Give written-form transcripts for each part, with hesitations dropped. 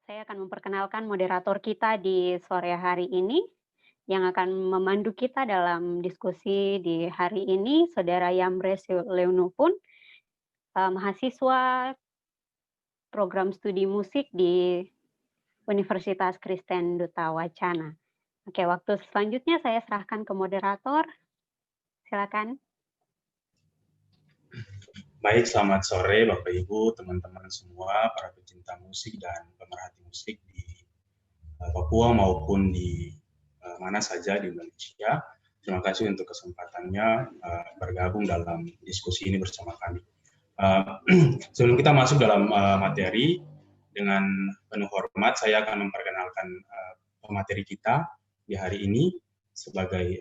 Saya akan memperkenalkan moderator kita di sore hari ini, yang akan memandu kita dalam diskusi di hari ini, Saudara Yamres Leunupun, mahasiswa program studi musik di Universitas Kristen Duta Wacana. Oke, waktu selanjutnya saya serahkan ke moderator. Silakan. Baik, selamat sore Bapak Ibu, teman-teman semua, para pecinta musik dan pemerhati musik di Papua maupun di mana saja di Indonesia. Terima kasih untuk kesempatannya bergabung dalam diskusi ini bersama kami. Sebelum kita masuk dalam materi, dengan penuh hormat saya akan memperkenalkan pemateri kita di hari ini sebagai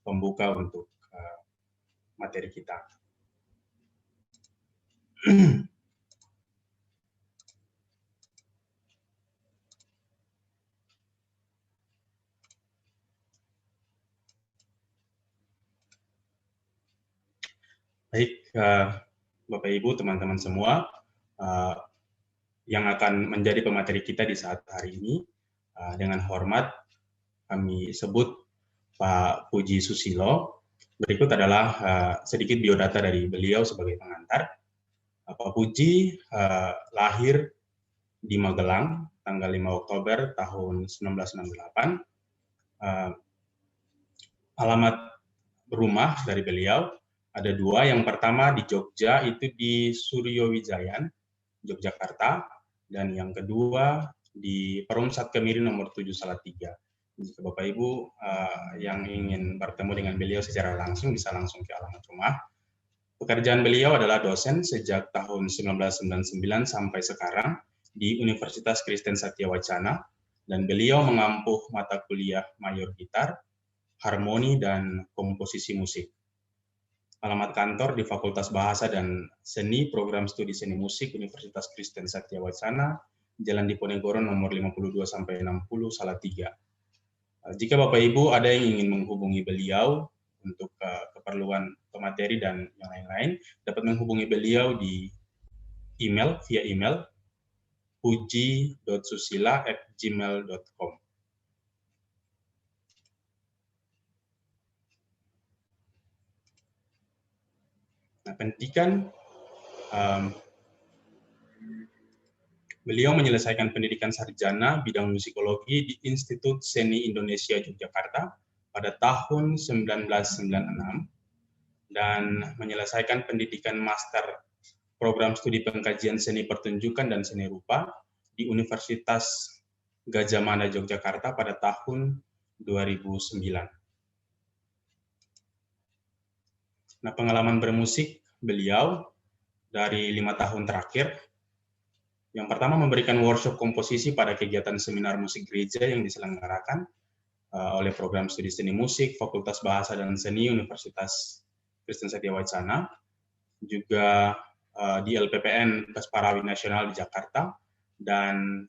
pembuka untuk materi kita. Baik, Bapak Ibu, teman-teman semua, yang akan menjadi pemateri kita di saat hari ini, dengan hormat kami sebut Pak Puji Susilo. Berikut adalah sedikit biodata dari beliau sebagai pengantar. Pak Puji lahir di Magelang tanggal 5 Oktober tahun 1968. Alamat rumah dari beliau ada dua. Yang pertama di Jogja, itu di Suryowijayan, Yogyakarta, dan yang kedua di Perumsat Kemiri nomor 7 Salatiga. Jika Bapak Ibu yang ingin bertemu dengan beliau secara langsung bisa langsung ke alamat rumah. Pekerjaan beliau adalah dosen sejak tahun 1999 sampai sekarang di Universitas Kristen Satya Wacana, dan beliau mengampuh mata kuliah mayor gitar, harmoni, dan komposisi musik. Alamat kantor di Fakultas Bahasa dan Seni, Program Studi Seni Musik, Universitas Kristen Satya Wacana, Jalan Diponegoro nomor 52-60 Salatiga. Jika Bapak Ibu ada yang ingin menghubungi beliau untuk keperluan pemateri dan yang lain-lain, dapat menghubungi beliau di email, via email puji.susila@gmail.com. Nah, pendidikan, beliau menyelesaikan pendidikan sarjana bidang musikologi di Institut Seni Indonesia Yogyakarta pada tahun 1996 dan menyelesaikan pendidikan master program studi pengkajian seni pertunjukan dan seni rupa di Universitas Gadjah Mada Yogyakarta pada tahun 2009. Nah, pengalaman bermusik beliau dari 5 tahun terakhir. Yang pertama, memberikan workshop komposisi pada kegiatan seminar musik gereja yang diselenggarakan oleh program studi seni musik Fakultas Bahasa dan Seni Universitas Kristen Satya Wacana, juga di LPPN Pesparawi Nasional di Jakarta, dan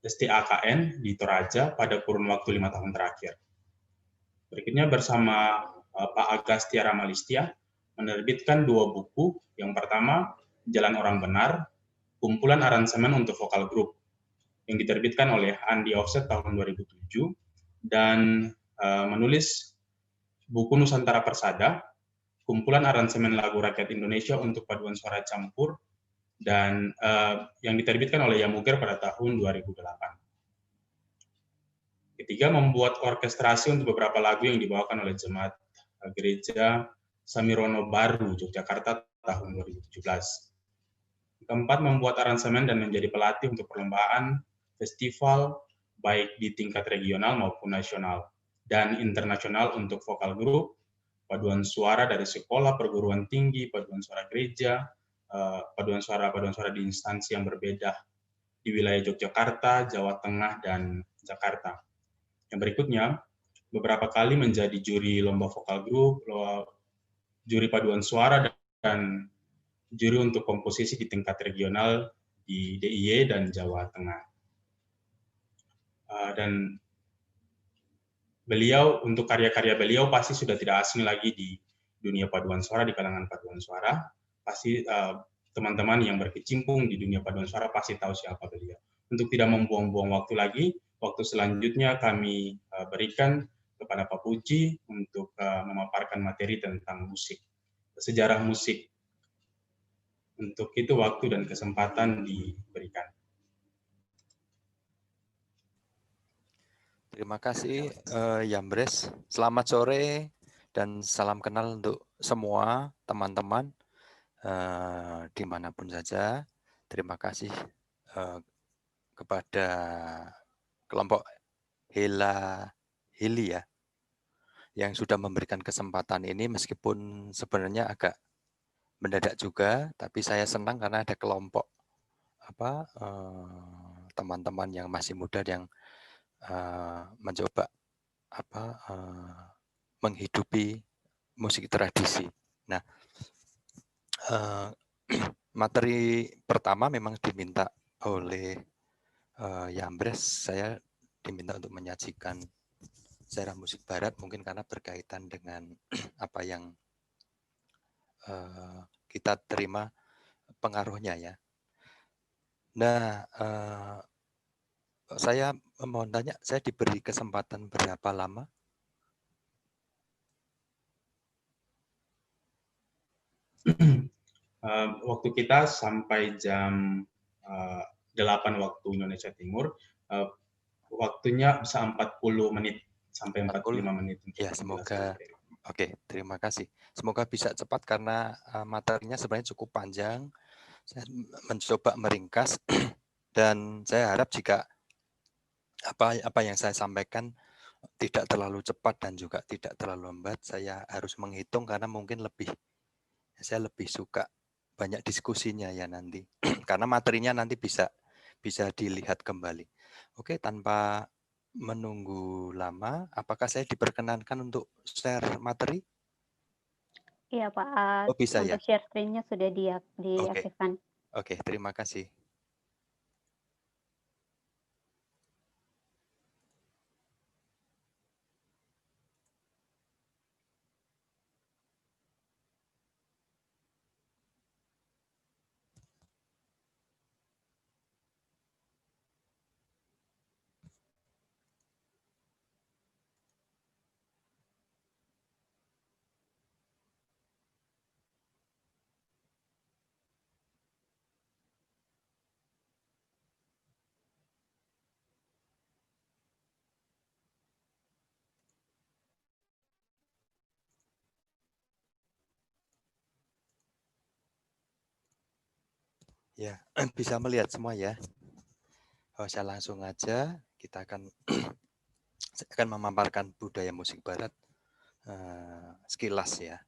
STAKN di Toraja pada kurun waktu 5 tahun terakhir. Berikutnya bersama Pak Agastya Ramalistia menerbitkan 2 buku. Yang pertama, Jalan Orang Benar, kumpulan aransemen untuk vokal grup, yang diterbitkan oleh Andi Offset tahun 2007, dan menulis buku Nusantara Persada, kumpulan aransemen lagu rakyat Indonesia untuk paduan suara campur, dan yang diterbitkan oleh Yamuger pada tahun 2008. Ketiga, membuat orkestrasi untuk beberapa lagu yang dibawakan oleh jemaat gereja Samirono Baru, Yogyakarta tahun 2017. Keempat, membuat aransemen dan menjadi pelatih untuk perlombaan festival baik di tingkat regional maupun nasional dan internasional untuk vokal grup, paduan suara dari sekolah, perguruan tinggi, paduan suara gereja, paduan suara di instansi yang berbeda di wilayah Yogyakarta, Jawa Tengah, dan Jakarta. Yang berikutnya, beberapa kali menjadi juri lomba vokal grup, juri paduan suara, dan juri untuk komposisi di tingkat regional di DIY dan Jawa Tengah. Dan beliau, untuk karya-karya beliau pasti sudah tidak asing lagi di dunia paduan suara, di kalangan paduan suara. Pasti teman-teman yang berkecimpung di dunia paduan suara pasti tahu siapa beliau. Untuk tidak membuang-buang waktu lagi, waktu selanjutnya kami berikan kepada Pak Puji untuk memaparkan materi tentang musik, sejarah musik. Untuk itu waktu dan kesempatan diberikan. Terima kasih Yambres. Selamat sore dan salam kenal untuk semua teman-teman dimanapun saja. Terima kasih kepada kelompok Heli ya, yang sudah memberikan kesempatan ini meskipun sebenarnya agak mendadak juga, tapi saya senang karena ada kelompok teman-teman yang masih muda yang mencoba menghidupi musik tradisi. Nah, materi pertama memang diminta oleh Yambres. Saya diminta untuk menyajikan sejarah musik barat, mungkin karena berkaitan dengan apa yang kita terima pengaruhnya ya. Nah, saya mohon tanya, saya diberi kesempatan berapa lama? Waktu kita sampai jam 8 waktu Indonesia Timur, waktunya bisa 40 menit sampai 45 menit. Ya, semoga. Oke, terima kasih. Semoga bisa cepat karena materinya sebenarnya cukup panjang. Saya mencoba meringkas dan saya harap jika apa yang saya sampaikan tidak terlalu cepat dan juga tidak terlalu lambat. Saya harus menghitung karena mungkin saya lebih suka banyak diskusinya ya nanti. Karena materinya nanti bisa dilihat kembali. Oke, tanpa menunggu lama, apakah saya diperkenankan untuk share materi? Iya Pak, Oh, bisa untuk ya? share screen-nya sudah diaktifkan. Oke, terima kasih. Ya, bisa melihat semua ya. Oh, saya langsung aja, saya akan memaparkan budaya musik barat sekilas ya,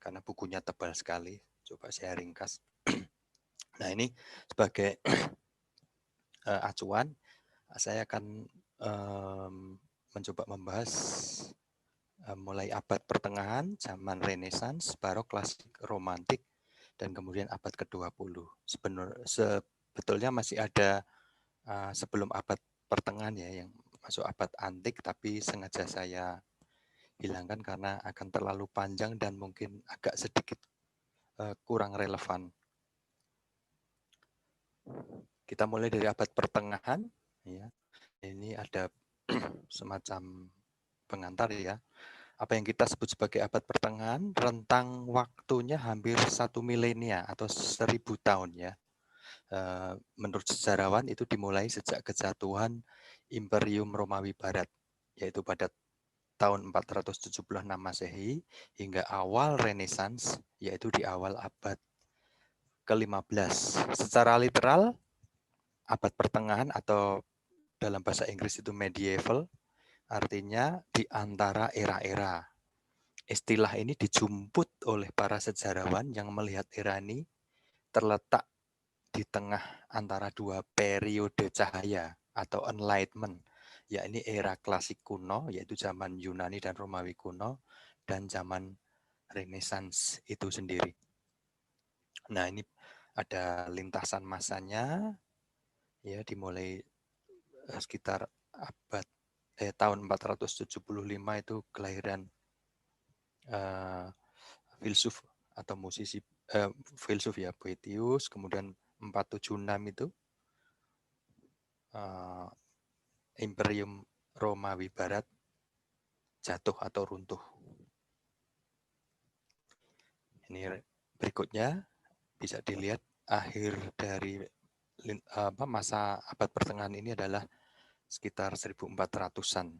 karena bukunya tebal sekali. Coba saya ringkas. Nah, ini sebagai acuan, saya akan mencoba membahas mulai abad pertengahan, zaman Renaissance, Barok, Klasik, Romantik, dan kemudian abad ke-20. Sebetulnya masih ada sebelum abad pertengahan ya, yang masuk abad antik, tapi sengaja saya hilangkan karena akan terlalu panjang dan mungkin agak sedikit kurang relevan. Kita mulai dari abad pertengahan, ya. Ini ada semacam pengantar ya. Apa yang kita sebut sebagai abad pertengahan, rentang waktunya hampir 1 milenia atau 1000 tahun ya. Menurut sejarawan itu dimulai sejak kejatuhan Imperium Romawi Barat, yaitu pada tahun 476 Masehi hingga awal Renaissance, yaitu di awal abad ke-15. Secara literal, abad pertengahan atau dalam bahasa Inggris itu medieval, artinya di antara era-era. Istilah ini dijumput oleh para sejarawan yang melihat era ini terletak di tengah antara dua periode cahaya atau enlightenment, yakni era klasik kuno, yaitu zaman Yunani dan Romawi kuno, dan zaman Renaissance itu sendiri. Nah, ini ada lintasan masanya, ya, dimulai sekitar tahun 475 itu kelahiran filsuf atau musisi filsuf ya Boethius, kemudian 476 itu Imperium Romawi Barat jatuh atau runtuh. Ini berikutnya bisa dilihat akhir dari masa abad pertengahan ini adalah sekitar 1400-an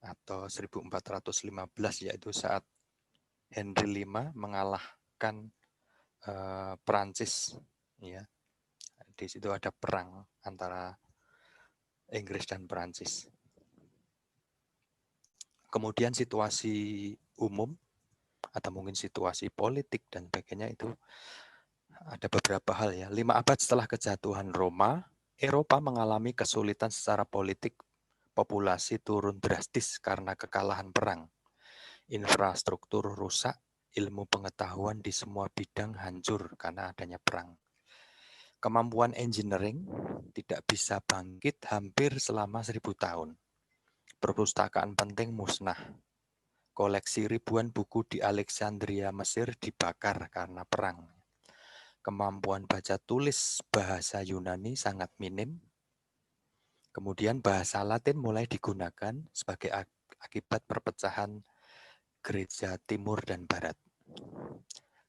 atau 1415, yaitu saat Henry V mengalahkan Perancis, ya. Di situ ada perang antara Inggris dan Perancis. Kemudian situasi umum atau mungkin situasi politik dan sebagainya itu ada beberapa hal ya. 5 abad setelah kejatuhan Roma, Eropa mengalami kesulitan secara politik. Populasi turun drastis karena kekalahan perang. Infrastruktur rusak, ilmu pengetahuan di semua bidang hancur karena adanya perang. Kemampuan engineering tidak bisa bangkit hampir selama 1000 tahun. Perpustakaan penting musnah. Koleksi ribuan buku di Alexandria, Mesir dibakar karena perang. Kemampuan baca tulis bahasa Yunani sangat minim. Kemudian bahasa Latin mulai digunakan sebagai akibat perpecahan gereja timur dan barat.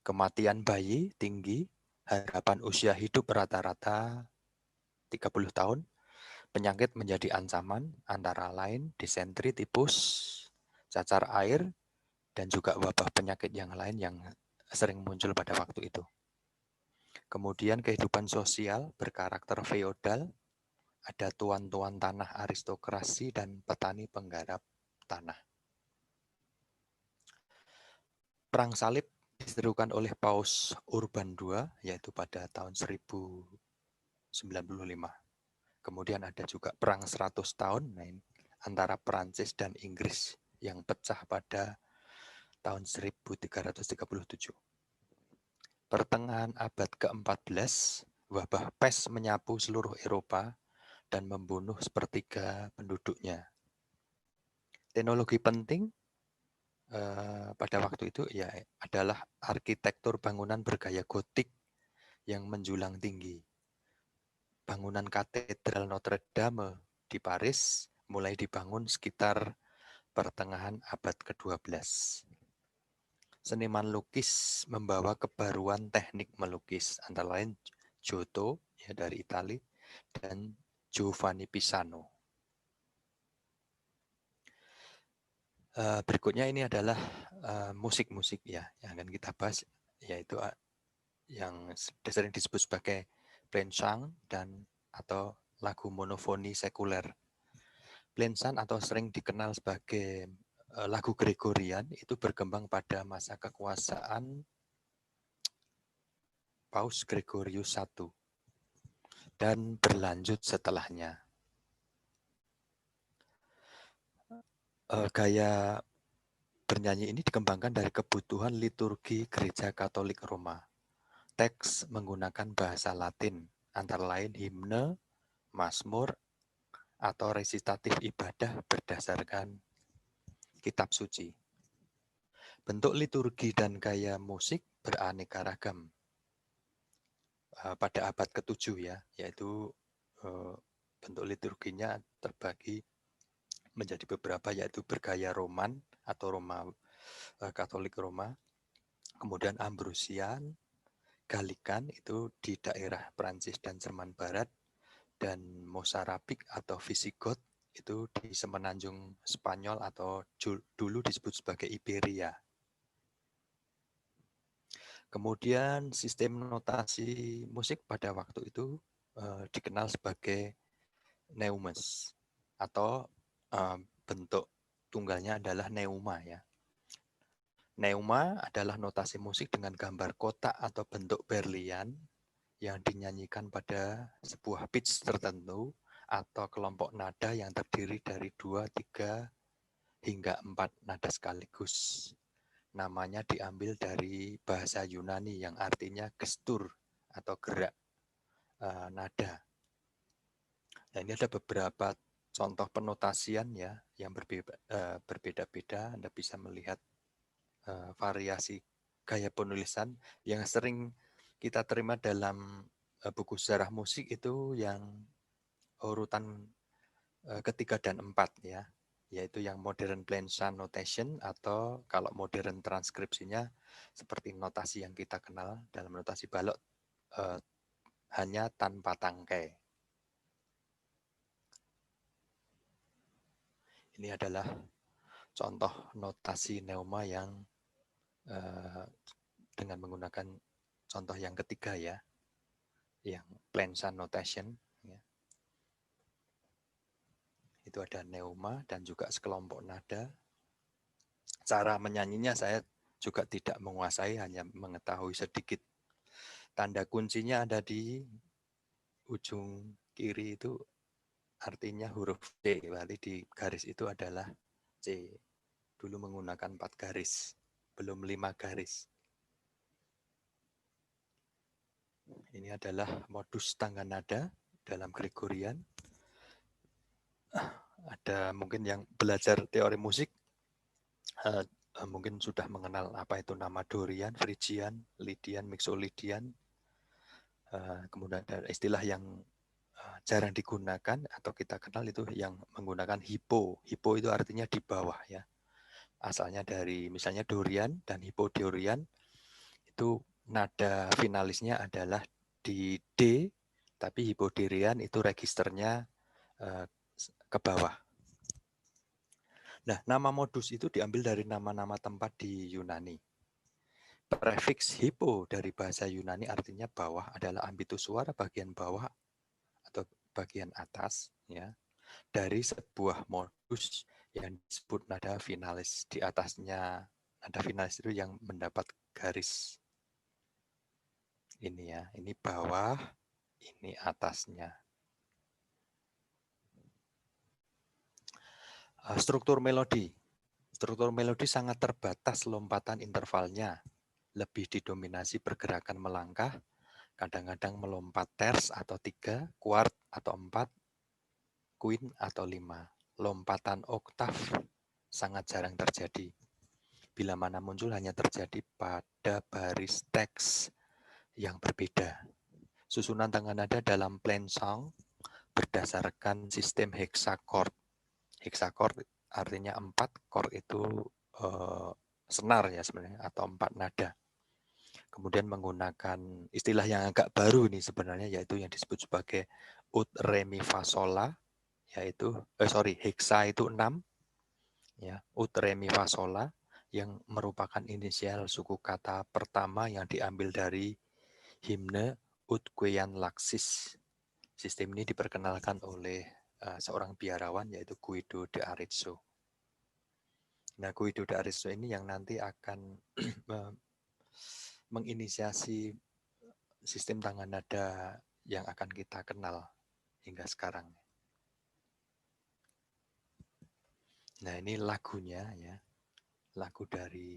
Kematian bayi tinggi, harapan usia hidup rata-rata 30 tahun. Penyakit menjadi ancaman antara lain disentri, tipus, cacar air, dan juga wabah penyakit yang lain yang sering muncul pada waktu itu. Kemudian kehidupan sosial berkarakter feodal, ada tuan-tuan tanah aristokrasi dan petani penggarap tanah. Perang salib diserukan oleh Paus Urban II, yaitu pada tahun 1095. Kemudian ada juga perang 100 tahun antara Perancis dan Inggris yang pecah pada tahun 1337. Pertengahan abad ke-14, wabah pes menyapu seluruh Eropa dan membunuh sepertiga penduduknya. Teknologi penting pada waktu itu ya adalah arsitektur bangunan bergaya gotik yang menjulang tinggi. Bangunan katedral Notre Dame di Paris mulai dibangun sekitar pertengahan abad ke-12. Seniman lukis membawa kebaruan teknik melukis, antara lain Giotto ya dari Italia dan Giovanni Pisano. Berikutnya ini adalah musik-musik ya yang akan kita bahas, yaitu yang sering disebut sebagai plain-chant dan atau lagu monofoni sekuler. Plain-chant atau sering dikenal sebagai lagu Gregorian itu berkembang pada masa kekuasaan Paus Gregorius I dan berlanjut setelahnya. Gaya bernyanyi ini dikembangkan dari kebutuhan liturgi Gereja Katolik Roma. Teks menggunakan bahasa Latin, antara lain himne, mazmur, atau resitatif ibadah berdasarkan kitab suci. Bentuk liturgi dan gaya musik beraneka ragam. Pada abad ke-7 ya, yaitu bentuk liturginya terbagi menjadi beberapa, yaitu bergaya Roman atau Katolik Roma, kemudian Ambrosian, Galikan itu di daerah Prancis dan Jerman Barat, dan Mozarabik atau Visigoth itu di semenanjung Spanyol atau dulu disebut sebagai Iberia. Kemudian sistem notasi musik pada waktu itu dikenal sebagai neumes atau bentuk tunggalnya adalah neuma ya. Neuma adalah notasi musik dengan gambar kotak atau bentuk berlian yang dinyanyikan pada sebuah pitch tertentu atau kelompok nada yang terdiri dari 2, 3, hingga 4 nada sekaligus. Namanya diambil dari bahasa Yunani yang artinya gestur atau gerak nada. Nah, ini ada beberapa contoh penotasian ya yang berbeda-beda. Anda bisa melihat variasi gaya penulisan yang sering kita terima dalam buku sejarah musik itu yang urutan ketiga dan empat ya, yaitu yang modern plain-chant notation atau kalau modern transkripsinya seperti notasi yang kita kenal dalam notasi balok, hanya tanpa tangkai. Ini adalah contoh notasi neuma yang dengan menggunakan contoh yang ketiga ya, yang plain-chant notation. Ya. Itu ada neuma dan juga sekelompok nada. Cara menyanyinya saya juga tidak menguasai, hanya mengetahui sedikit. Tanda kuncinya ada di ujung kiri itu, artinya huruf C, berarti di garis itu adalah C. Dulu menggunakan 4 garis, belum 5 garis. Ini adalah modus tangga nada dalam Gregorian. Ada mungkin yang belajar teori musik, mungkin sudah mengenal apa itu nama Dorian, Phrygian, Lydian, Mixolydian. Kemudian ada istilah yang jarang digunakan atau kita kenal itu yang menggunakan hypo. Hypo itu artinya di bawah ya. Asalnya dari misalnya Dorian dan Hypodorian, itu nada finalisnya adalah di D, tapi Hypodorian itu registernya ke bawah. Nah, nama modus itu diambil dari nama-nama tempat di Yunani. Prefiks hypo dari bahasa Yunani artinya bawah adalah ambitus suara bagian bawah atau bagian atas ya, dari sebuah modus yang disebut nada finalis. Di atasnya nada finalis itu yang mendapat garis ini ya, ini bawah, ini atasnya. Struktur melodi. Struktur melodi sangat terbatas lompatan intervalnya. Lebih didominasi pergerakan melangkah, kadang-kadang melompat terz atau 3, kuart atau 4, quint atau 5. Lompatan oktav sangat jarang terjadi. Bila mana muncul hanya terjadi pada baris teks yang berbeda. Susunan tangga nada dalam plain song berdasarkan sistem hexachord. Hexachord artinya 4, chord itu senar ya sebenarnya, atau 4 nada. Kemudian menggunakan istilah yang agak baru ini sebenarnya, yaitu yang disebut sebagai ut, re, mi, fa, sol, la, yaitu hexa itu 6 ya, ut, re, mi, fa, sol, la, yang merupakan inisial suku kata pertama yang diambil dari himne Ut Quean Laxis. Sistem ini diperkenalkan oleh seorang biarawan yaitu Guido de Arezzo. Nah, Guido de Arezzo ini yang nanti akan menginisiasi sistem tangga nada yang akan kita kenal hingga sekarang. Nah, ini lagunya ya. Lagu dari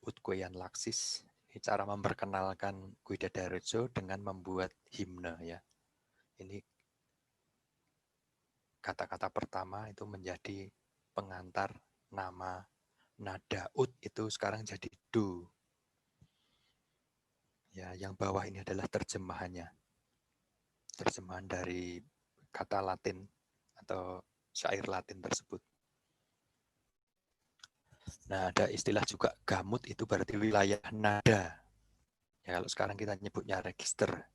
Ut Quean Laxis. Ini cara memperkenalkan Guido de Arezzo dengan membuat himne ya. Ini kata-kata pertama itu menjadi pengantar nama nada ut itu sekarang jadi do. Ya, yang bawah ini adalah terjemahannya. Terjemahan dari kata Latin atau syair Latin tersebut. Nah, ada istilah juga gamut, itu berarti wilayah nada. Ya, kalau sekarang kita nyebutnya register.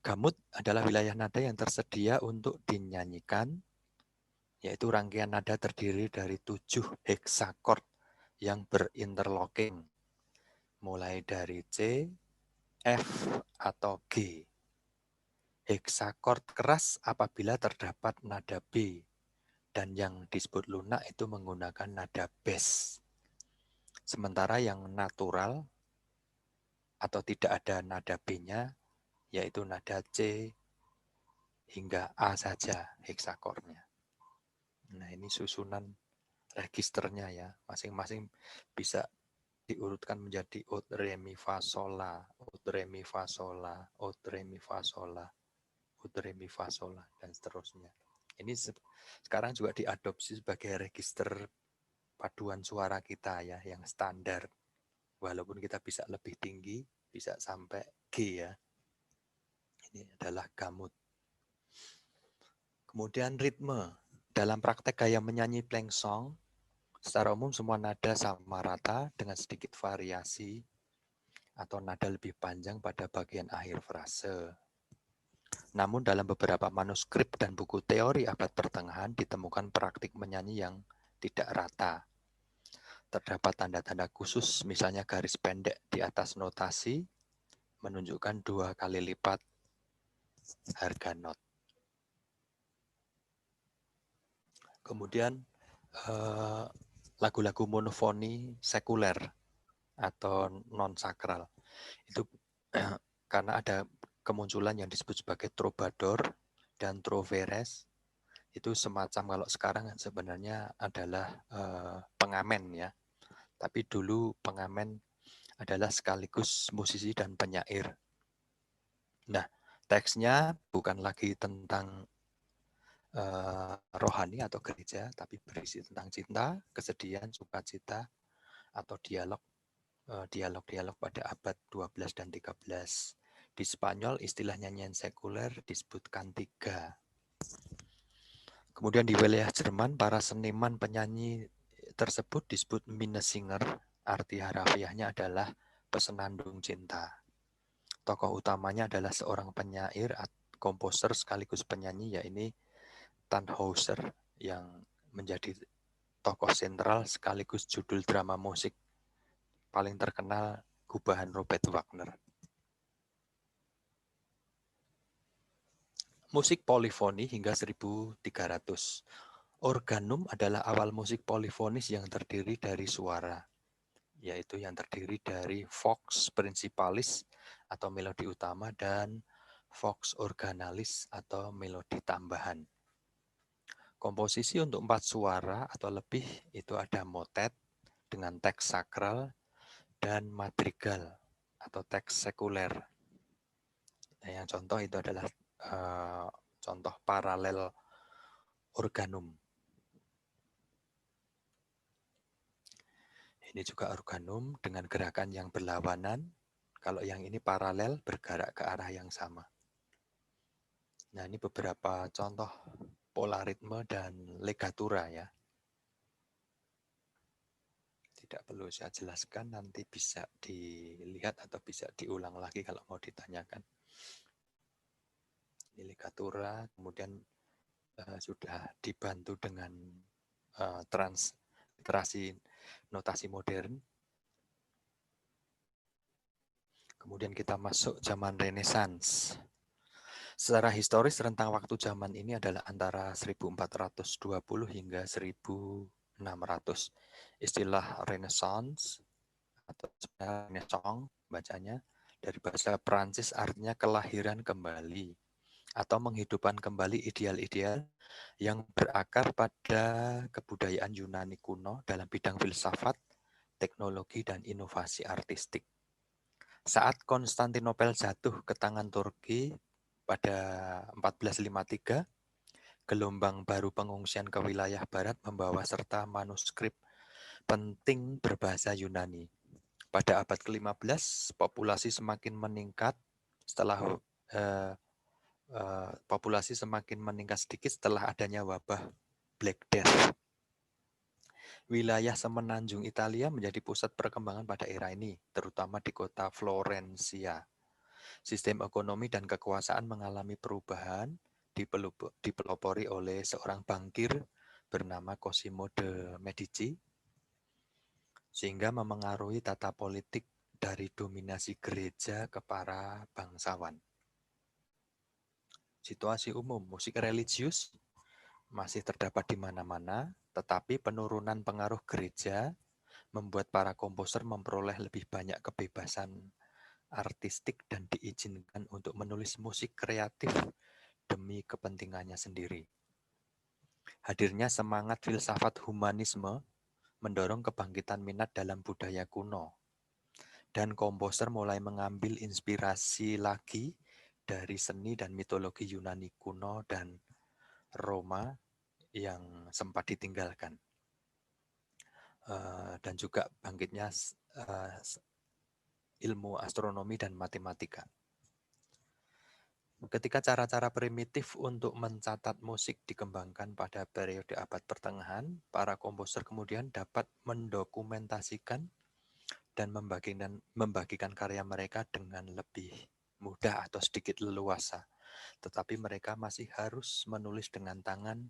Gamut adalah wilayah nada yang tersedia untuk dinyanyikan, yaitu rangkaian nada terdiri dari 7 hexachord yang berinterlocking, mulai dari C, F, atau G. Hexachord keras apabila terdapat nada B, dan yang disebut lunak itu menggunakan nada bass. Sementara yang natural atau tidak ada nada B-nya, yaitu nada C hingga A saja hexachordnya. Nah, ini susunan registernya ya, masing-masing bisa diurutkan menjadi ut, re, mi, fa, sol, la, ut, re, mi, fa, sol, la, ut, re, mi, fa, sol, la, ut, re, mi, fa, sol, la, dan seterusnya. Ini sekarang juga diadopsi sebagai register paduan suara kita ya, yang standar. Walaupun kita bisa lebih tinggi, bisa sampai G ya. Ini adalah gamut. Kemudian ritme. Dalam praktek gaya menyanyi plainsong, secara umum semua nada sama rata dengan sedikit variasi atau nada lebih panjang pada bagian akhir frase. Namun dalam beberapa manuskrip dan buku teori abad pertengahan ditemukan praktik menyanyi yang tidak rata. Terdapat tanda-tanda khusus, misalnya garis pendek di atas notasi menunjukkan 2 kali lipat harga not. Kemudian lagu-lagu monofoni sekuler atau non-sakral. Itu karena ada kemunculan yang disebut sebagai troubadour dan troveres. Itu semacam kalau sekarang sebenarnya adalah pengamen ya. Tapi dulu pengamen adalah sekaligus musisi dan penyair. Nah, teksnya bukan lagi tentang rohani atau gereja, tapi berisi tentang cinta, kesedihan, sukacita, atau dialog-dialog pada abad 12 dan 13. Di Spanyol istilah nyanyian sekuler disebut cantiga. Kemudian di wilayah Jerman, para seniman penyanyi tersebut disebut Minnesinger, arti harafiahnya adalah pesenandung cinta. Tokoh utamanya adalah seorang penyair, komposer sekaligus penyanyi, yaitu Tannhäuser, yang menjadi tokoh sentral sekaligus judul drama musik paling terkenal gubahan Robert Wagner. Musik polifoni hingga 1300. Organum adalah awal musik polifonis yang terdiri dari suara, yaitu yang terdiri dari vox principalis atau melodi utama dan vox organalis atau melodi tambahan. Komposisi untuk 4 suara atau lebih itu ada motet dengan teks sakral dan madrigal atau teks sekuler. Nah, yang contoh itu adalah contoh paralel organum. Ini juga organum dengan gerakan yang berlawanan. Kalau yang ini paralel bergerak ke arah yang sama. Nah, ini beberapa contoh polaritme dan legatura ya. Tidak perlu saya jelaskan, nanti bisa dilihat atau bisa diulang lagi kalau mau ditanyakan. Ini legatura, kemudian sudah dibantu dengan transliterasi notasi modern. Kemudian kita masuk zaman Renaissance. Secara historis rentang waktu zaman ini adalah antara 1420 hingga 1600. Istilah Renaissance atau Renaissance bacanya dari bahasa Prancis artinya kelahiran kembali atau menghidupkan kembali ideal-ideal yang berakar pada kebudayaan Yunani kuno dalam bidang filsafat, teknologi, dan inovasi artistik. Saat Konstantinopel jatuh ke tangan Turki pada 1453, gelombang baru pengungsian ke wilayah barat membawa serta manuskrip penting berbahasa Yunani. Pada abad ke-15, populasi semakin meningkat sedikit setelah adanya wabah Black Death. Wilayah semenanjung Italia menjadi pusat perkembangan pada era ini, terutama di kota Florencia. Sistem ekonomi dan kekuasaan mengalami perubahan, dipelopori oleh seorang bankir bernama Cosimo de Medici, sehingga memengaruhi tata politik dari dominasi gereja ke para bangsawan. Situasi umum, musik religius masih terdapat di mana-mana, tetapi penurunan pengaruh gereja membuat para komposer memperoleh lebih banyak kebebasan artistik dan diizinkan untuk menulis musik kreatif demi kepentingannya sendiri. Hadirnya semangat filsafat humanisme mendorong kebangkitan minat dalam budaya kuno, dan komposer mulai mengambil inspirasi lagi dari seni dan mitologi Yunani kuno dan Roma yang sempat ditinggalkan. Dan juga bangkitnya ilmu astronomi dan matematika. Ketika cara-cara primitif untuk mencatat musik dikembangkan pada periode abad pertengahan, para komposer kemudian dapat mendokumentasikan dan membagikan karya mereka dengan lebih mudah atau sedikit leluasa. Tetapi mereka masih harus menulis dengan tangan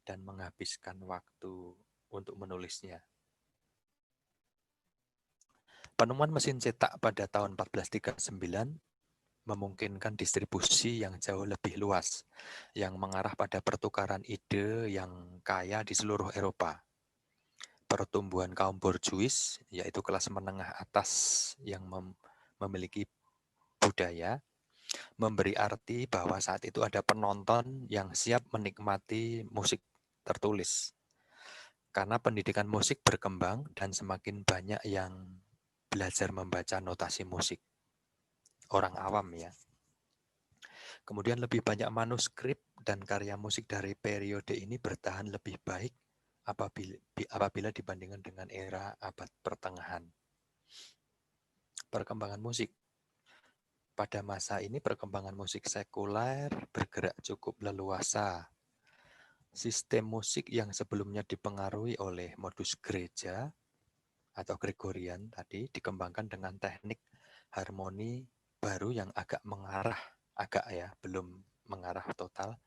dan menghabiskan waktu untuk menulisnya. Penemuan mesin cetak pada tahun 1439 memungkinkan distribusi yang jauh lebih luas, yang mengarah pada pertukaran ide yang kaya di seluruh Eropa. Pertumbuhan kaum borjuis, yaitu kelas menengah atas yang memiliki budaya, memberi arti bahwa saat itu ada penonton yang siap menikmati musik tertulis. Karena pendidikan musik berkembang dan semakin banyak yang belajar membaca notasi musik. Orang awam ya. Kemudian lebih banyak manuskrip dan karya musik dari periode ini bertahan lebih baik apabila dibandingkan dengan era abad pertengahan. Perkembangan musik. Pada masa ini perkembangan musik sekuler bergerak cukup leluasa. Sistem musik yang sebelumnya dipengaruhi oleh modus gereja atau Gregorian tadi dikembangkan dengan teknik harmoni baru yang agak belum mengarah total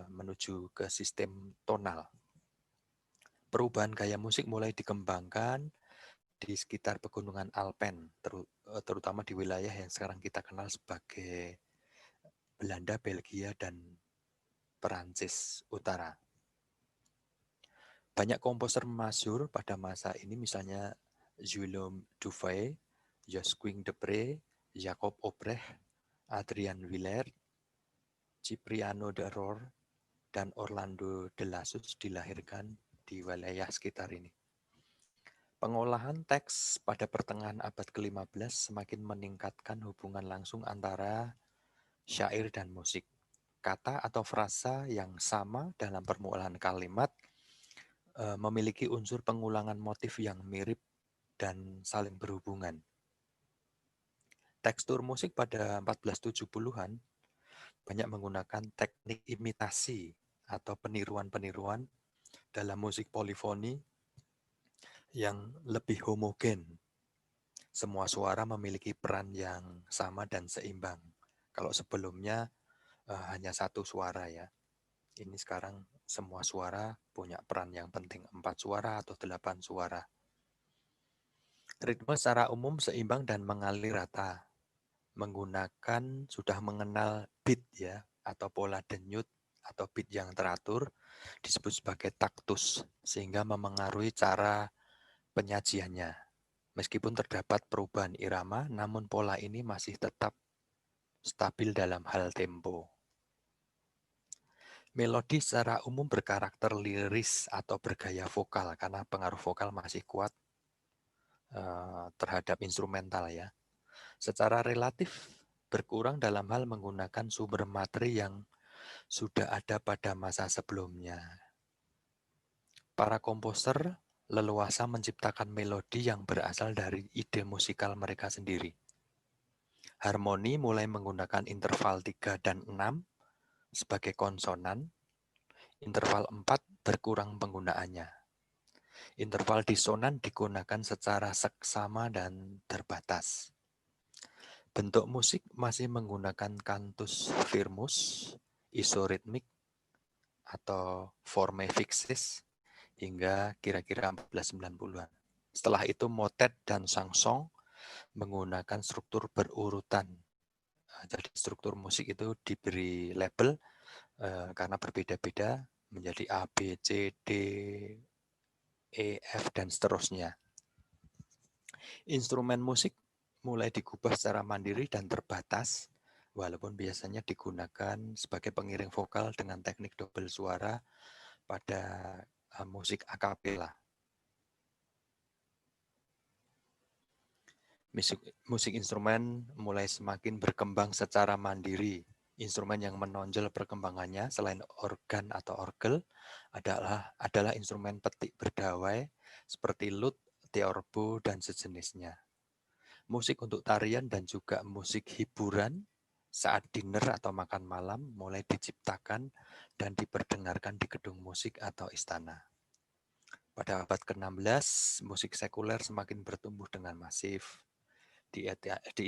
menuju ke sistem tonal. Perubahan gaya musik mulai dikembangkan di sekitar pegunungan Alpen, terutama di wilayah yang sekarang kita kenal sebagai Belanda, Belgia, dan Perancis Utara. Banyak komposer masyhur pada masa ini, misalnya Guillaume Dufay, Josquin de Prez, Jacob Obrecht, Adrian Willer, Cipriano de Rore, dan Orlando de Lassus dilahirkan di wilayah sekitar ini. Pengolahan teks pada pertengahan abad ke-15 semakin meningkatkan hubungan langsung antara syair dan musik. Kata atau frasa yang sama dalam permulaan kalimat memiliki unsur pengulangan motif yang mirip dan saling berhubungan. Tekstur musik pada 1470-an banyak menggunakan teknik imitasi atau peniruan-peniruan dalam musik polifoni yang lebih homogen. Semua suara memiliki peran yang sama dan seimbang. Kalau sebelumnya hanya satu suara ya. Ini sekarang semua suara punya peran yang penting, 4 suara atau 8 suara. Ritme secara umum seimbang dan mengalir rata. Sudah mengenal beat ya, atau pola denyut atau beat yang teratur, disebut sebagai taktus, sehingga memengaruhi cara penyajiannya. Meskipun terdapat perubahan irama, namun pola ini masih tetap stabil dalam hal tempo. Melodi secara umum berkarakter liris atau bergaya vokal, karena pengaruh vokal masih kuat terhadap instrumental ya. Secara relatif berkurang dalam hal menggunakan sumber materi yang sudah ada pada masa sebelumnya. Para komposer leluasa menciptakan melodi yang berasal dari ide musikal mereka sendiri. Harmoni mulai menggunakan interval 3 dan 6 sebagai konsonan, interval 4 berkurang penggunaannya. Interval disonan digunakan secara seksama dan terbatas. Bentuk musik masih menggunakan cantus firmus, isoritmik, atau forme fixes hingga kira-kira 1490-an. Setelah itu motet dan chansons menggunakan struktur berurutan. Jadi struktur musik itu diberi label karena berbeda-beda menjadi A, B, C, D, E, F, dan seterusnya. Instrumen musik mulai digubah secara mandiri dan terbatas, walaupun biasanya digunakan sebagai pengiring vokal dengan teknik double suara pada musik akapela. Musik instrumen mulai semakin berkembang secara mandiri. Instrumen yang menonjol perkembangannya selain organ atau orgel adalah instrumen petik berdawai seperti lut, theorbo, dan sejenisnya. Musik untuk tarian dan juga musik hiburan saat dinner atau makan malam mulai diciptakan dan diperdengarkan di gedung musik atau istana. Pada abad ke-16, musik sekuler semakin bertumbuh dengan masif. Di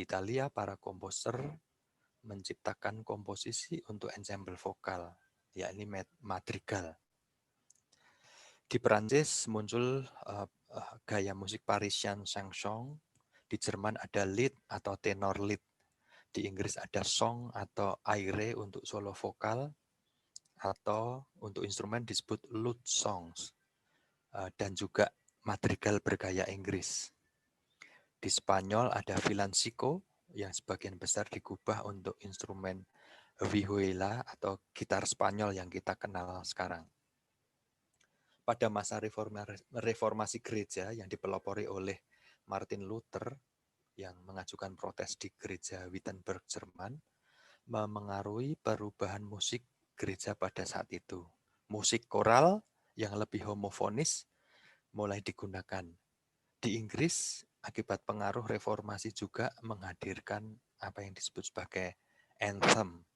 Italia, para komposer menciptakan komposisi untuk ensemble vokal, yakni madrigal. Di Perancis muncul gaya musik Parisian chanson. Di Jerman ada lied atau tenor lied. Di Inggris ada song atau aire untuk solo vokal, atau untuk instrumen disebut lute songs, dan juga madrigal bergaya Inggris. Di Spanyol ada villancico yang sebagian besar digubah untuk instrumen vihuela atau gitar Spanyol yang kita kenal sekarang. Pada masa reformasi gereja yang dipelopori oleh Martin Luther yang mengajukan protes di gereja Wittenberg, Jerman, memengaruhi perubahan musik gereja pada saat itu. Musik koral yang lebih homofonis mulai digunakan. Di Inggris, akibat pengaruh reformasi juga menghadirkan apa yang disebut sebagai anthem.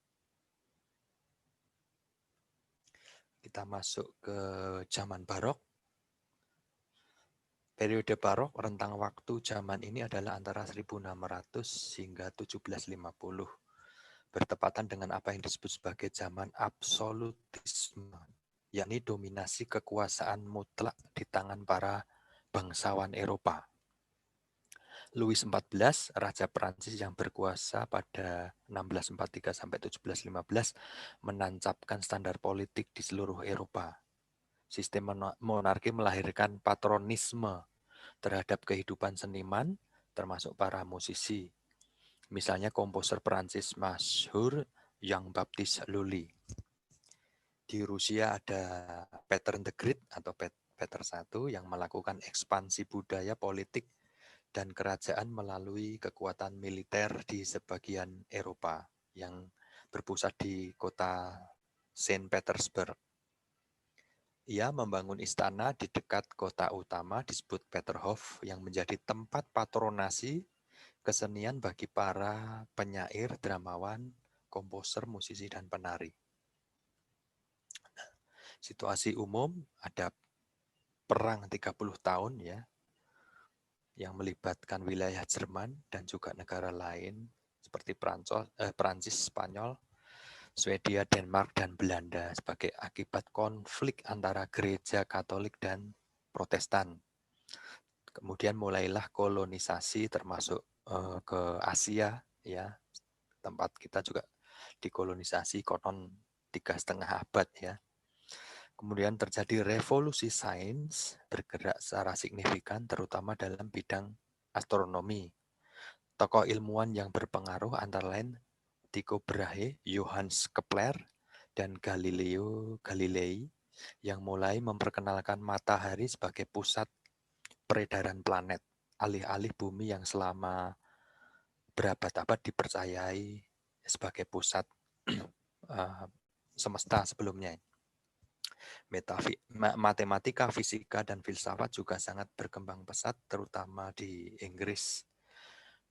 Kita masuk ke zaman barok. Periode barok, rentang waktu zaman ini adalah antara 1600 hingga 1750. Bertepatan dengan apa yang disebut sebagai zaman absolutisme, yakni dominasi kekuasaan mutlak di tangan para bangsawan Eropa. Louis XIV, Raja Prancis yang berkuasa pada 1643 sampai 1715, menancapkan standar politik di seluruh Eropa. Sistem monarki melahirkan patronisme terhadap kehidupan seniman, termasuk para musisi. Misalnya komposer Prancis masyhur Jean-Baptiste Lully. Di Rusia ada Peter the Great atau Peter I yang melakukan ekspansi budaya, politik, dan kerajaan melalui kekuatan militer di sebagian Eropa yang berpusat di kota Saint Petersburg. Ia membangun istana di dekat kota utama disebut Peterhof yang menjadi tempat patronasi kesenian bagi para penyair, dramawan, komposer, musisi, dan penari. Situasi umum ada perang 30 tahun ya, yang melibatkan wilayah Jerman dan juga negara lain seperti Prancis, Spanyol, Swedia, Denmark, dan Belanda sebagai akibat konflik antara gereja Katolik dan Protestan. Kemudian mulailah kolonisasi termasuk ke Asia, ya, tempat kita juga dikolonisasi konon 3,5 abad ya. Kemudian terjadi revolusi sains bergerak secara signifikan terutama dalam bidang astronomi. Tokoh ilmuwan yang berpengaruh antara lain Tycho Brahe, Johannes Kepler, dan Galileo Galilei yang mulai memperkenalkan matahari sebagai pusat peredaran planet, alih-alih bumi yang selama berabad-abad dipercayai sebagai pusat semesta sebelumnya. Matematika, fisika, dan filsafat juga sangat berkembang pesat, terutama di Inggris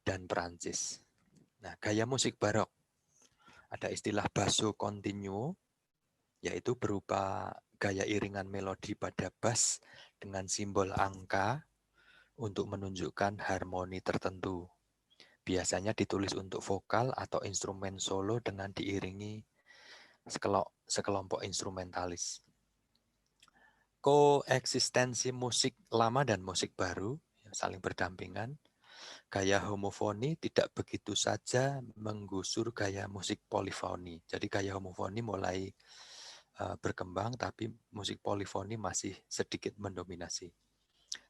dan Perancis. Nah, gaya musik barok. Ada istilah basso continuo, yaitu berupa gaya iringan melodi pada bass dengan simbol angka untuk menunjukkan harmoni tertentu. Biasanya ditulis untuk vokal atau instrumen solo dengan diiringi sekelompok instrumentalis. Koeksistensi musik lama dan musik baru saling berdampingan. Gaya homofoni tidak begitu saja menggusur gaya musik polifoni. Jadi gaya homofoni mulai berkembang, tapi musik polifoni masih sedikit mendominasi.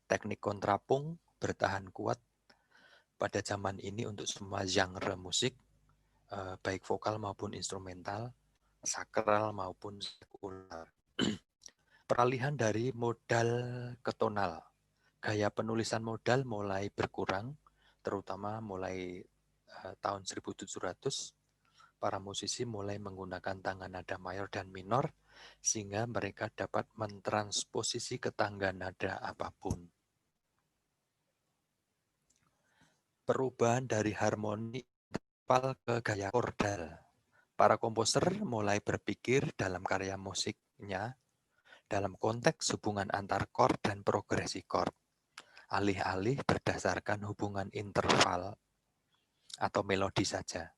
Teknik kontrapung bertahan kuat pada zaman ini untuk semua genre musik, baik vokal maupun instrumental, sakral maupun sekular. Peralihan dari modal ke tonal. Gaya penulisan modal mulai berkurang, terutama mulai tahun 1700. Para musisi mulai menggunakan tangga nada mayor dan minor, sehingga mereka dapat mentransposisi ke tangga nada apapun. Perubahan dari harmoni ke gaya kordal. Para komposer mulai berpikir dalam karya musiknya dalam konteks hubungan antar chord dan progresi chord, alih-alih berdasarkan hubungan interval atau melodi saja.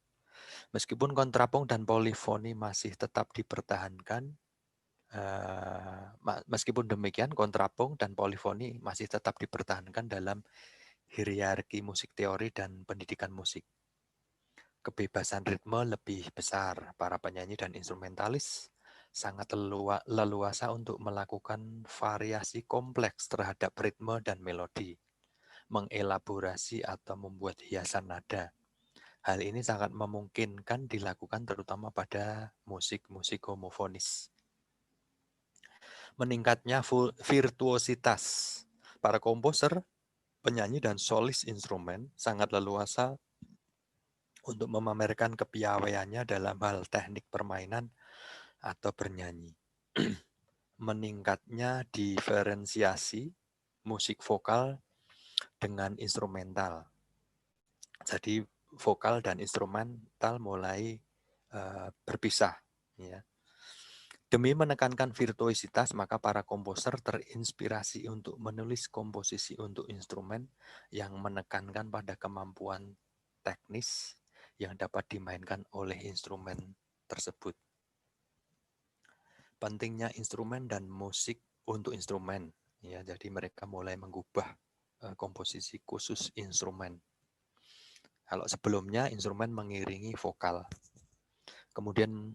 Meskipun kontrapung dan polifoni masih tetap dipertahankan, meskipun demikian kontrapung dan polifoni masih tetap dipertahankan dalam hierarki musik teori dan pendidikan musik. Kebebasan ritme lebih besar, para penyanyi dan instrumentalis sangat leluasa untuk melakukan variasi kompleks terhadap ritme dan melodi, mengelaborasi atau membuat hiasan nada. Hal ini sangat memungkinkan dilakukan terutama pada musik-musik homofonis. Meningkatnya virtuositas. Para komposer, penyanyi, dan solis instrumen sangat leluasa untuk memamerkan kepiawaiannya dalam hal teknik permainan atau bernyanyi. Meningkatnya diferensiasi musik vokal dengan instrumental. Jadi vokal dan instrumental mulai berpisah. Ya. Demi menekankan virtuositas, maka para komposer terinspirasi untuk menulis komposisi untuk instrumen yang menekankan pada kemampuan teknis yang dapat dimainkan oleh instrumen tersebut. Pentingnya instrumen dan musik untuk instrumen, ya, jadi mereka mulai mengubah komposisi khusus instrumen. Kalau sebelumnya instrumen mengiringi vokal, kemudian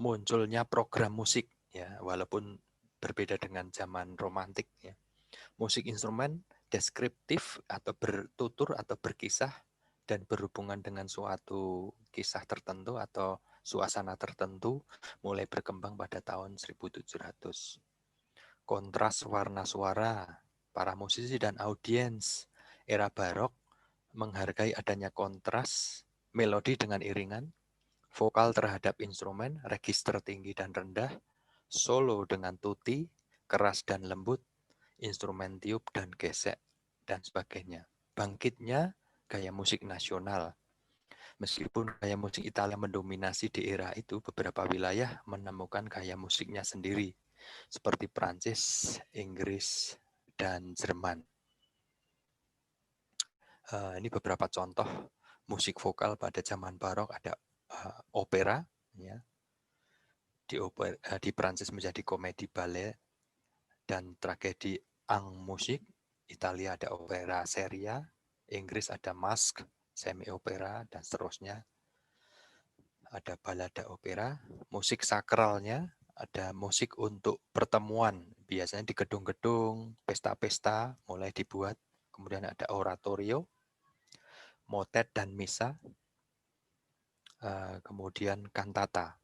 munculnya program musik, ya, walaupun berbeda dengan zaman romantik, ya. Musik instrumen deskriptif atau bertutur atau berkisah dan berhubungan dengan suatu kisah tertentu atau suasana tertentu mulai berkembang pada tahun 1700. Kontras warna suara, para musisi dan audiens era barok menghargai adanya kontras melodi dengan iringan, vokal terhadap instrumen, register tinggi dan rendah, solo dengan tutti, keras dan lembut, instrumen tiup dan gesek, dan sebagainya. Bangkitnya gaya musik nasional. Meskipun gaya musik Italia mendominasi di era itu, beberapa wilayah menemukan gaya musiknya sendiri, seperti Prancis, Inggris, dan Jerman. Ini beberapa contoh musik vokal pada zaman barok. Ada opera, ya. Di Prancis menjadi komedi ballet dan tragedi ang musik. Italia ada opera seria, Inggris ada masque, semi opera, dan seterusnya. Ada balada opera, musik sakralnya, ada musik untuk pertemuan, biasanya di gedung-gedung, pesta-pesta mulai dibuat. Kemudian ada oratorio, motet dan misa, kemudian kantata.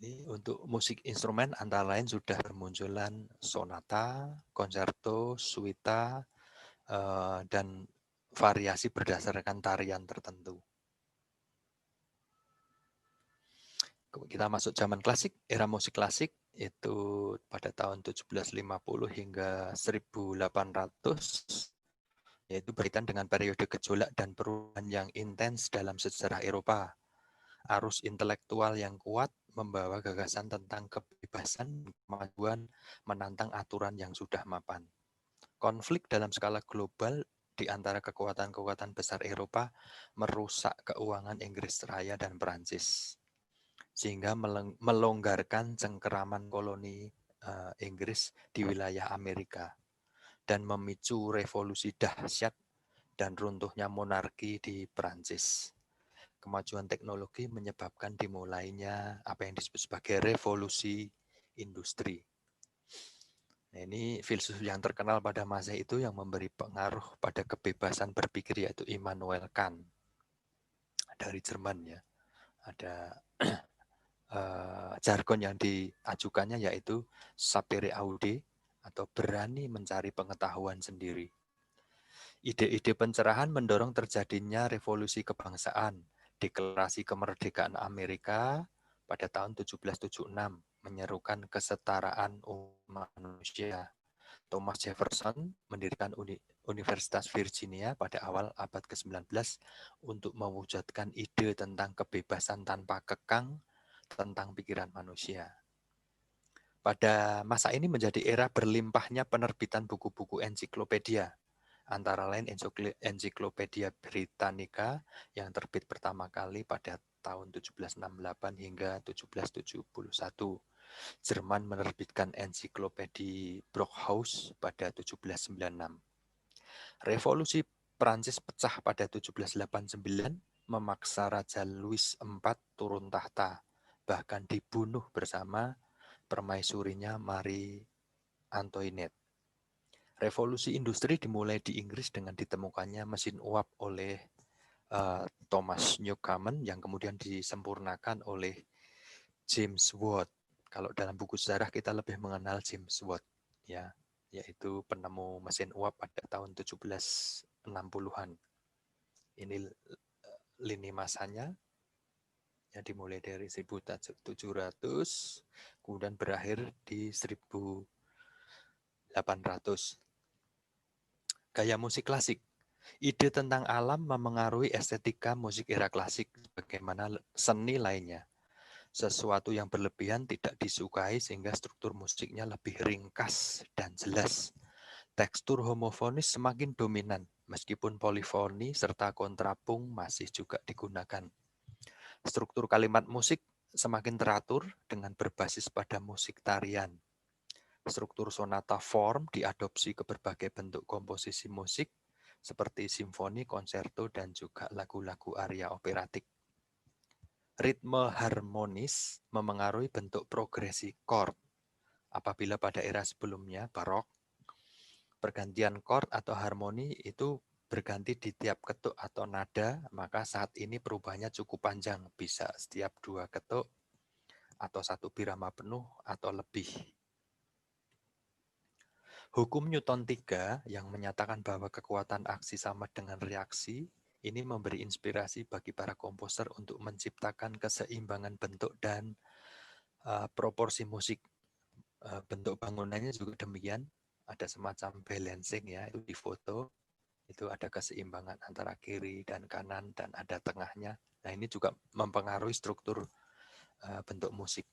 Ini untuk musik instrumen antara lain sudah bermunculan sonata, konserto, suita, dan variasi berdasarkan tarian tertentu. Kita masuk zaman klasik, era musik klasik itu pada tahun 1750 hingga 1800, yaitu berkaitan dengan periode gejolak dan perubahan yang intens dalam sejarah Eropa. Arus intelektual yang kuat membawa gagasan tentang kebebasan, kemajuan, menantang aturan yang sudah mapan. Konflik dalam skala global di antara kekuatan-kekuatan besar Eropa merusak keuangan Inggris Raya dan Perancis, sehingga melonggarkan cengkeraman koloni Inggris di wilayah Amerika dan memicu revolusi dahsyat dan runtuhnya monarki di Perancis. Kemajuan teknologi menyebabkan dimulainya apa yang disebut sebagai revolusi industri. Nah, ini filsuf yang terkenal pada masa itu yang memberi pengaruh pada kebebasan berpikir, yaitu Immanuel Kant dari Jerman, ya. Ada jargon yang diajukannya yaitu sapere aude atau berani mencari pengetahuan sendiri. Ide-ide pencerahan mendorong terjadinya revolusi kebangsaan. Deklarasi kemerdekaan Amerika pada tahun 1776 menyerukan kesetaraan umat manusia. Thomas Jefferson mendirikan Universitas Virginia pada awal abad ke-19 untuk mewujudkan ide tentang kebebasan tanpa kekang tentang pikiran manusia. Pada masa ini menjadi era berlimpahnya penerbitan buku-buku ensiklopedia, antara lain Encyclopedia Britannica yang terbit pertama kali pada tahun 1768 hingga 1771. Jerman menerbitkan ensiklopedia Brockhaus pada 1796. Revolusi Prancis pecah pada 1789, memaksa Raja Louis IV turun tahta, bahkan dibunuh bersama permaisurinya Marie Antoinette. Revolusi industri dimulai di Inggris dengan ditemukannya mesin uap oleh Thomas Newcomen yang kemudian disempurnakan oleh James Watt. Kalau dalam buku sejarah kita lebih mengenal James Watt, ya, yaitu penemu mesin uap pada tahun 1760-an. Ini lini masanya, ya, dimulai dari 1700, kemudian berakhir di 1800. Gaya musik klasik. Ide tentang alam memengaruhi estetika musik era klasik, bagaimana seni lainnya. Sesuatu yang berlebihan tidak disukai sehingga struktur musiknya lebih ringkas dan jelas. Tekstur homofonis semakin dominan, meskipun polifoni serta kontrapung masih juga digunakan. Struktur kalimat musik semakin teratur dengan berbasis pada musik tarian. Struktur sonata form diadopsi ke berbagai bentuk komposisi musik, seperti simfoni, konserto, dan juga lagu-lagu aria operatik. Ritme harmonis memengaruhi bentuk progresi chord. Apabila pada era sebelumnya, barok, pergantian chord atau harmoni itu berganti di tiap ketuk atau nada, maka saat ini perubahannya cukup panjang, bisa setiap 2 ketuk atau 1 birama penuh atau lebih. Hukum Newton 3 yang menyatakan bahwa kekuatan aksi sama dengan reaksi, ini memberi inspirasi bagi para komposer untuk menciptakan keseimbangan bentuk dan proporsi musik. Bentuk bangunannya juga demikian, ada semacam balancing, ya, itu di foto, itu ada keseimbangan antara kiri dan kanan dan ada tengahnya. Nah, ini juga mempengaruhi struktur bentuk musik.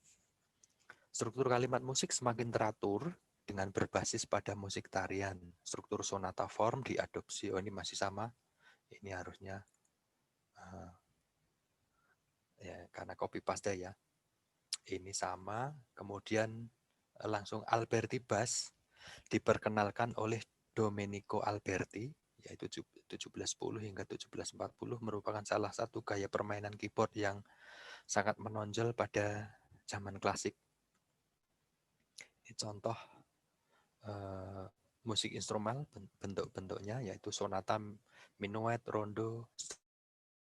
Struktur kalimat musik semakin teratur dengan berbasis pada musik tarian. Struktur sonata form diadopsi, ini masih sama. Ini harusnya ya karena copy paste, ya. Ini sama. Kemudian langsung Alberti Bass diperkenalkan oleh Domenico Alberti, yaitu 1710 hingga 1740, merupakan salah satu gaya permainan keyboard yang sangat menonjol pada zaman klasik. Ini contoh musik instrumental, bentuk-bentuknya yaitu sonata, minuet, rondo,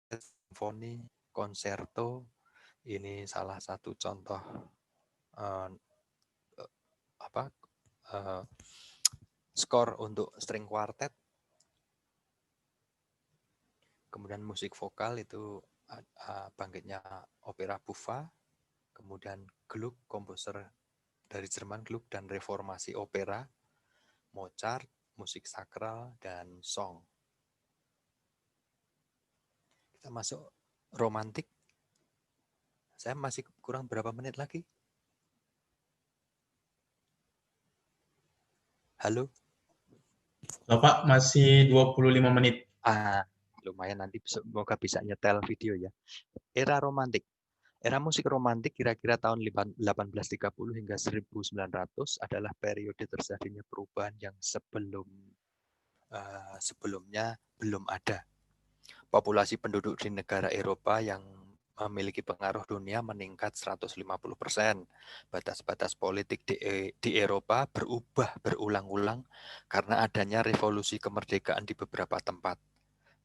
simfoni, konserto. Ini salah satu contoh skor untuk string quartet. Kemudian musik vokal itu bangkitnya opera buffa, kemudian Gluck, komposer dari Jerman, Gluck, dan reformasi opera, Mozart, musik sakral, dan song. Kita masuk romantik. Saya masih kurang berapa menit lagi? Halo? Bapak masih 25 menit. Lumayan, nanti semoga bisa nyetel video, ya. Era romantik. Era musik romantik kira-kira tahun 1830 hingga 1900 adalah periode terjadinya perubahan yang sebelumnya belum ada. Populasi penduduk di negara Eropa yang memiliki pengaruh dunia meningkat 150%. Batas-batas politik di Eropa berubah berulang-ulang karena adanya revolusi kemerdekaan di beberapa tempat.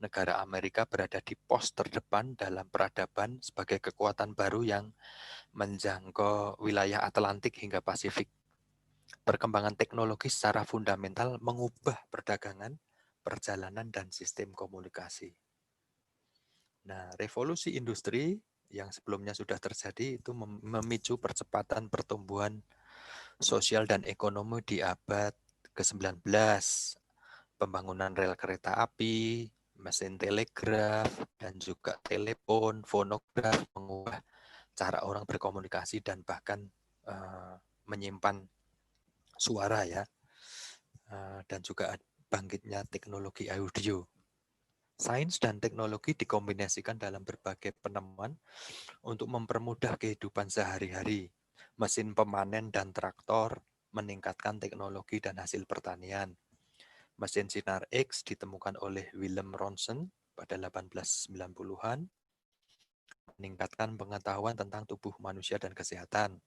Negara Amerika berada di pos terdepan dalam peradaban sebagai kekuatan baru yang menjangkau wilayah Atlantik hingga Pasifik. Perkembangan teknologi secara fundamental mengubah perdagangan, perjalanan, dan sistem komunikasi. Nah, revolusi industri yang sebelumnya sudah terjadi itu memicu percepatan pertumbuhan sosial dan ekonomi di abad ke-19, pembangunan rel kereta api, mesin telegraf, dan juga telepon, fonograf, mengubah cara orang berkomunikasi dan bahkan menyimpan suara ya, dan juga bangkitnya teknologi audio. Sains dan teknologi dikombinasikan dalam berbagai penemuan untuk mempermudah kehidupan sehari-hari. Mesin pemanen dan traktor meningkatkan teknologi dan hasil pertanian. Mesin sinar X ditemukan oleh Willem Ronson pada 1890-an, meningkatkan pengetahuan tentang tubuh manusia dan kesehatan.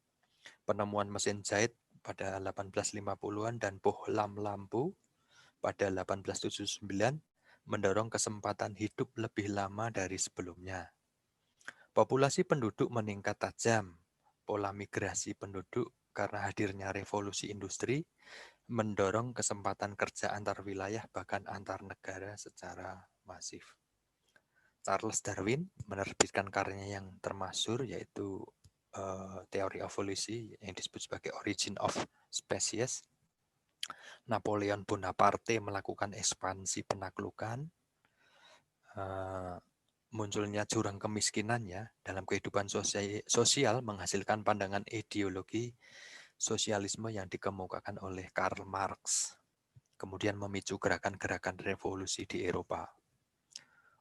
Penemuan mesin jahit pada 1850-an dan bohlam lampu pada 1879 mendorong kesempatan hidup lebih lama dari sebelumnya. Populasi penduduk meningkat tajam. Pola migrasi penduduk karena hadirnya revolusi industri mendorong kesempatan kerja antar wilayah bahkan antar negara secara masif. Charles Darwin menerbitkan karyanya yang termasyhur yaitu teori evolusi yang disebut sebagai Origin of Species. Napoleon Bonaparte melakukan ekspansi penaklukan, munculnya jurang kemiskinan ya dalam kehidupan sosial menghasilkan pandangan ideologi sosialisme yang dikemukakan oleh Karl Marx, kemudian memicu gerakan-gerakan revolusi di Eropa.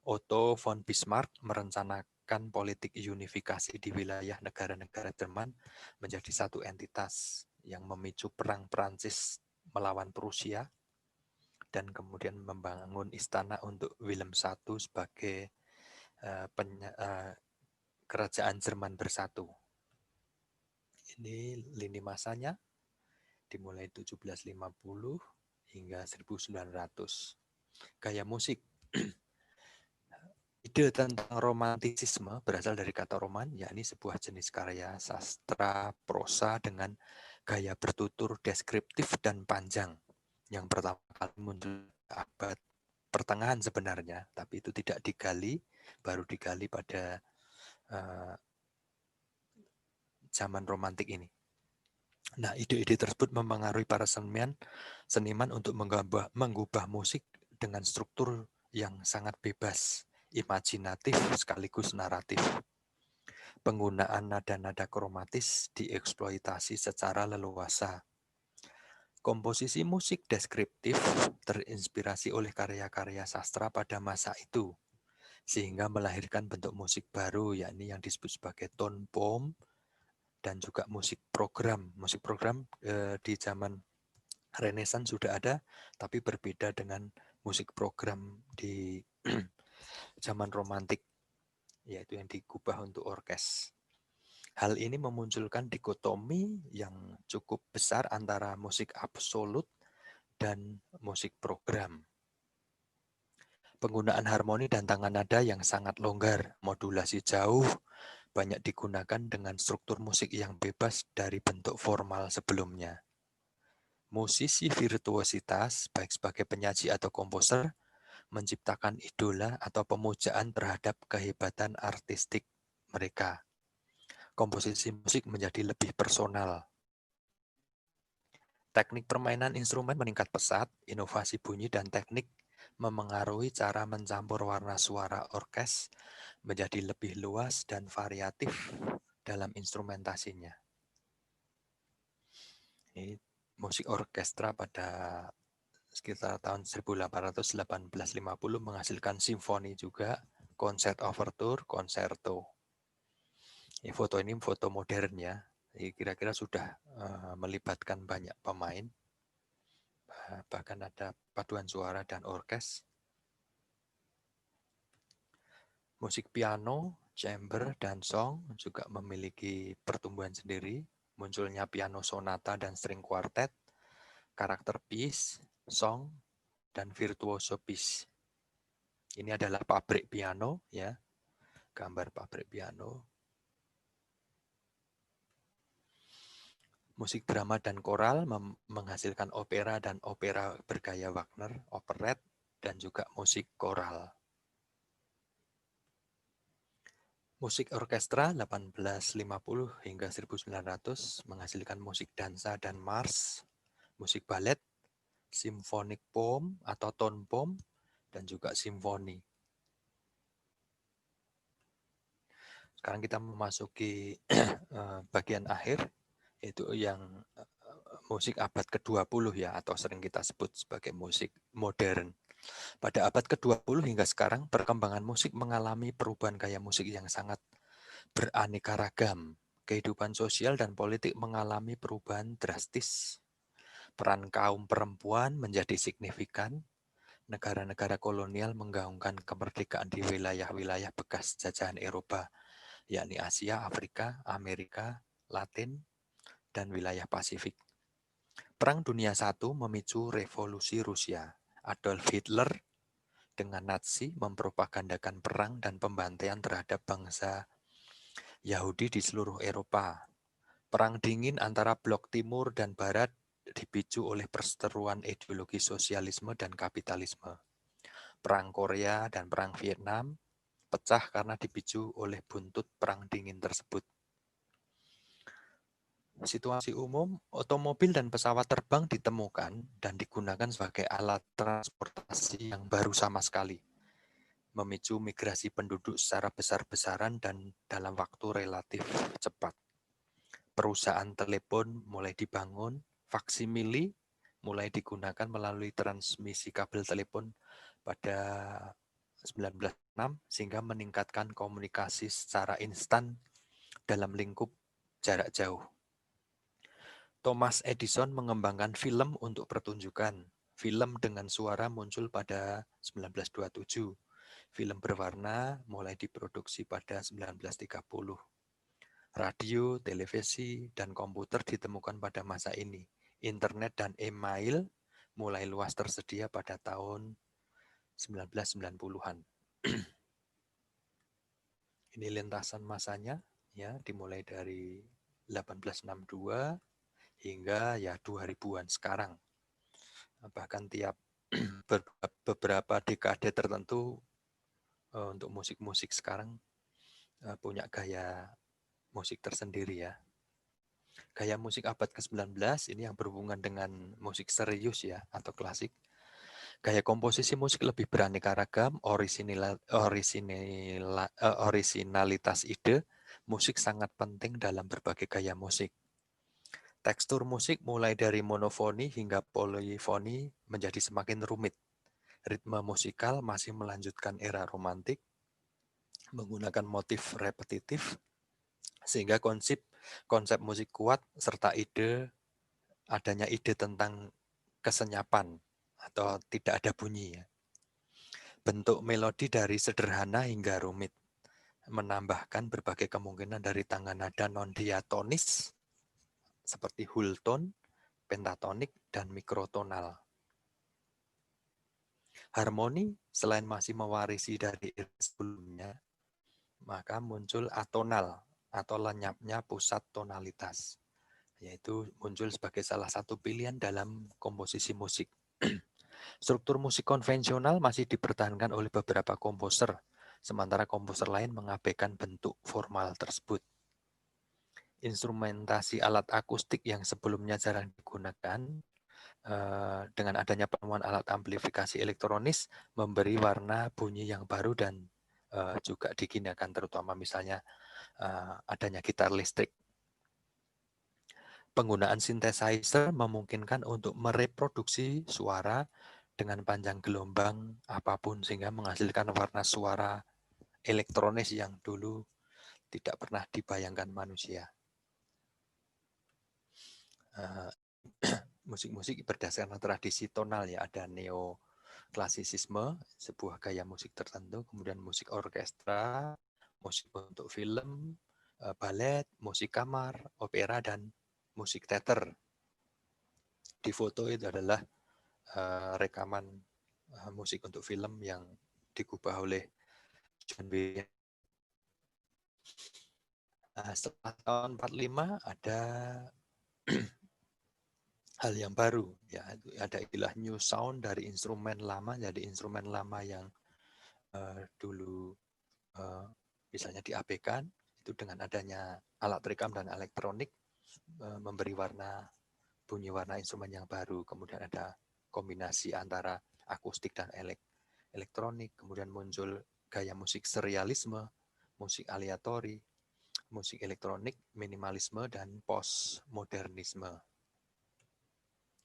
Otto von Bismarck merencanakan politik unifikasi di wilayah negara-negara Jerman menjadi satu entitas yang memicu perang Prancis melawan Prusia dan kemudian membangun istana untuk Willem I sebagai kerajaan Jerman bersatu. Ini lini masanya dimulai 1750 hingga 1900. Gaya musik. Ide tentang romantisisme berasal dari kata roman, yakni sebuah jenis karya sastra prosa dengan gaya bertutur deskriptif dan panjang. Yang pertama kali muncul abad pertengahan sebenarnya, tapi itu tidak digali, baru digali pada zaman romantik ini. Nah, ide-ide tersebut mempengaruhi para seniman untuk mengubah musik dengan struktur yang sangat bebas, imajinatif sekaligus naratif. Penggunaan nada-nada kromatis dieksploitasi secara leluasa. Komposisi musik deskriptif terinspirasi oleh karya-karya sastra pada masa itu, sehingga melahirkan bentuk musik baru, yakni yang disebut sebagai tone poem, dan juga musik program. Musik program di zaman Renaissance sudah ada, tapi berbeda dengan musik program di zaman romantik, yaitu yang digubah untuk orkes. Hal ini memunculkan dikotomi yang cukup besar antara musik absolut dan musik program. Penggunaan harmoni dan tangan nada yang sangat longgar, modulasi jauh, banyak digunakan dengan struktur musik yang bebas dari bentuk formal sebelumnya. Musisi virtuositas, baik sebagai penyaji atau komposer, menciptakan idola atau pemujaan terhadap kehebatan artistik mereka. Komposisi musik menjadi lebih personal. Teknik permainan instrumen meningkat pesat, inovasi bunyi dan teknik memengaruhi cara mencampur warna suara orkes menjadi lebih luas dan variatif dalam instrumentasinya. Ini musik orkestra pada sekitar tahun 1850 menghasilkan simfoni juga, konser overture, konserto. Foto ini foto modern ya, kira-kira sudah melibatkan banyak pemain, bahkan ada paduan suara dan orkes. Musik piano, chamber, dan song juga memiliki pertumbuhan sendiri, munculnya piano sonata dan string quartet, karakter piece, song, dan virtuoso piece. Ini adalah pabrik piano ya, gambar pabrik piano. Musik drama dan koral menghasilkan opera dan opera bergaya Wagner, operet, dan juga musik koral. Musik orkestra 1850 hingga 1900 menghasilkan musik dansa dan mars, musik balet, symphonic poem atau tone poem, dan juga simfoni. Sekarang kita memasuki bagian akhir, yaitu yang musik abad ke-20 ya, atau sering kita sebut sebagai musik modern. Pada abad ke-20 hingga sekarang, perkembangan musik mengalami perubahan gaya musik yang sangat beraneka ragam. Kehidupan sosial dan politik mengalami perubahan drastis. Peran kaum perempuan menjadi signifikan. Negara-negara kolonial menggaungkan kemerdekaan di wilayah-wilayah bekas jajahan Eropa, yakni Asia, Afrika, Amerika, Latin, dan wilayah Pasifik. Perang Dunia I memicu revolusi Rusia. Adolf Hitler dengan Nazi mempropagandakan perang dan pembantaian terhadap bangsa Yahudi di seluruh Eropa. Perang dingin antara blok timur dan barat dipicu oleh perseteruan ideologi sosialisme dan kapitalisme. Perang Korea dan perang Vietnam pecah karena dipicu oleh buntut perang dingin tersebut. Situasi umum, otomobil dan pesawat terbang ditemukan dan digunakan sebagai alat transportasi yang baru sama sekali, memicu migrasi penduduk secara besar-besaran dan dalam waktu relatif cepat. Perusahaan telepon mulai dibangun, faksimili mulai digunakan melalui transmisi kabel telepon pada 1906 sehingga meningkatkan komunikasi secara instan dalam lingkup jarak jauh. Thomas Edison mengembangkan film untuk pertunjukan. Film dengan suara muncul pada 1927. Film berwarna mulai diproduksi pada 1930. Radio, televisi, dan komputer ditemukan pada masa ini. Internet dan email mulai luas tersedia pada tahun 1990-an. Ini lintasan masanya, ya, dimulai dari 1862 hingga ya 2000-an sekarang. Bahkan tiap beberapa dekade tertentu untuk musik-musik sekarang punya gaya musik tersendiri ya. Gaya musik abad ke-19 ini yang berhubungan dengan musik serius ya atau klasik. Gaya komposisi musik lebih beraneka ragam, orisinalitas ide, musik sangat penting dalam berbagai gaya musik. Tekstur musik mulai dari monofoni hingga polifoni menjadi semakin rumit. Ritme musikal masih melanjutkan era romantik, menggunakan motif repetitif, sehingga konsep musik kuat serta adanya ide tentang kesenyapan atau tidak ada bunyi. Bentuk melodi dari sederhana hingga rumit, menambahkan berbagai kemungkinan dari tangga nada non-diatonis, seperti whole tone, pentatonik, dan mikrotonal. Harmoni selain masih mewarisi dari sebelumnya, maka muncul atonal atau lenyapnya pusat tonalitas, yaitu muncul sebagai salah satu pilihan dalam komposisi musik. Struktur musik konvensional masih dipertahankan oleh beberapa komposer, sementara komposer lain mengabaikan bentuk formal tersebut. Instrumentasi alat akustik yang sebelumnya jarang digunakan, dengan adanya penemuan alat amplifikasi elektronis, memberi warna bunyi yang baru dan juga digunakan terutama misalnya adanya gitar listrik. Penggunaan synthesizer memungkinkan untuk mereproduksi suara dengan panjang gelombang apapun sehingga menghasilkan warna suara elektronis yang dulu tidak pernah dibayangkan manusia. Musik-musik berdasarkan tradisi tonal ya, ada neoklasisisme, sebuah gaya musik tertentu, kemudian musik orkestra, musik untuk film, balet, musik kamar, opera, dan musik teater. Di foto itu adalah rekaman musik untuk film yang digubah oleh John Williams. Setelah tahun 45 ada hal yang baru, ya, ada istilah new sound dari instrumen lama jadi instrumen lama yang dulu misalnya diabaikan, itu dengan adanya alat rekam dan elektronik memberi bunyi warna instrumen yang baru. Kemudian ada kombinasi antara akustik dan elektronik, kemudian muncul gaya musik serialisme, musik aleatori, musik elektronik, minimalisme, dan postmodernisme.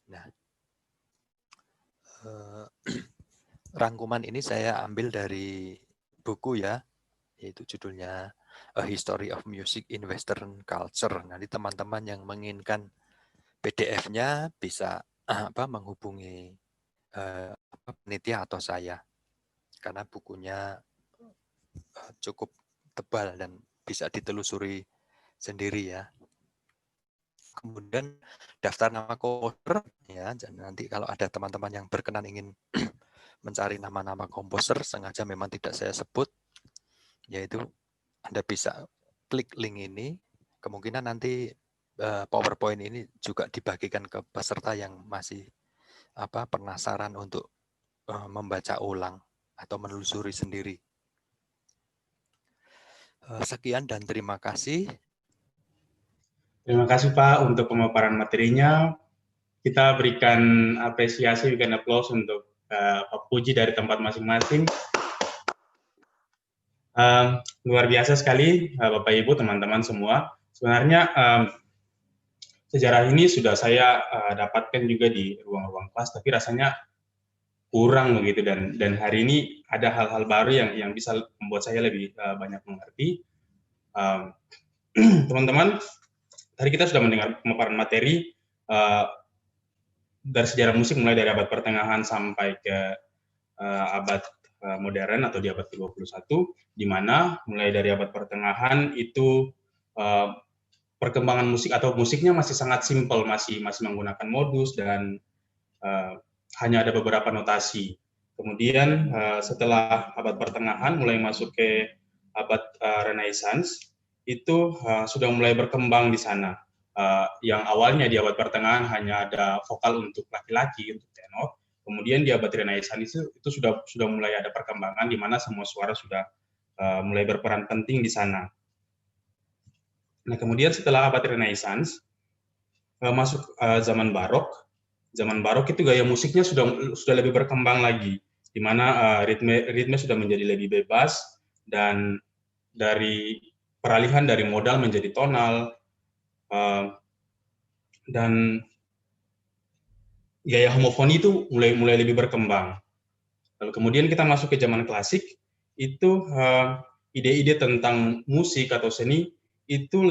Nah, rangkuman ini saya ambil dari buku ya, yaitu judulnya A History of Music in Western Culture. Nanti teman-teman yang menginginkan PDF-nya bisa menghubungi panitia atau saya, karena bukunya cukup tebal dan bisa ditelusuri sendiri ya. Kemudian daftar nama komposer ya, nanti kalau ada teman-teman yang berkenan ingin mencari nama-nama komposer, sengaja memang tidak saya sebut, yaitu Anda bisa klik link ini. Kemungkinan nanti PowerPoint ini juga dibagikan ke peserta yang masih penasaran untuk membaca ulang atau menelusuri sendiri. Sekian dan terima kasih. Terima kasih Pak untuk pemaparan materinya. Kita berikan apresiasi, berikan aplaus untuk Pak Puji dari tempat masing-masing. Luar biasa sekali Bapak Ibu, teman-teman semua. Sebenarnya sejarah ini sudah saya dapatkan juga di ruang-ruang kelas, tapi rasanya kurang begitu, dan hari ini ada hal-hal baru yang bisa membuat saya lebih banyak mengerti. Teman-teman, tadi kita sudah mendengar pemaparan materi dari sejarah musik mulai dari abad pertengahan sampai ke abad modern atau di abad ke-21, di mana mulai dari abad pertengahan itu perkembangan musik atau musiknya masih sangat simpel, masih menggunakan modus dan hanya ada beberapa notasi. Kemudian setelah abad pertengahan mulai masuk ke abad Renaissance, itu sudah mulai berkembang di sana. Yang awalnya di abad pertengahan hanya ada vokal untuk laki-laki, untuk tenor. Kemudian di abad Renaissance itu sudah mulai ada perkembangan di mana semua suara sudah mulai berperan penting di sana. Nah, kemudian setelah abad Renaissance masuk zaman Barok. Zaman Barok itu gaya musiknya sudah lebih berkembang lagi, di mana ritme sudah menjadi lebih bebas, dan dari peralihan dari modal menjadi tonal, dan gaya homofoni itu mulai lebih berkembang. Lalu kemudian kita masuk ke zaman klasik, itu ide-ide tentang musik atau seni itu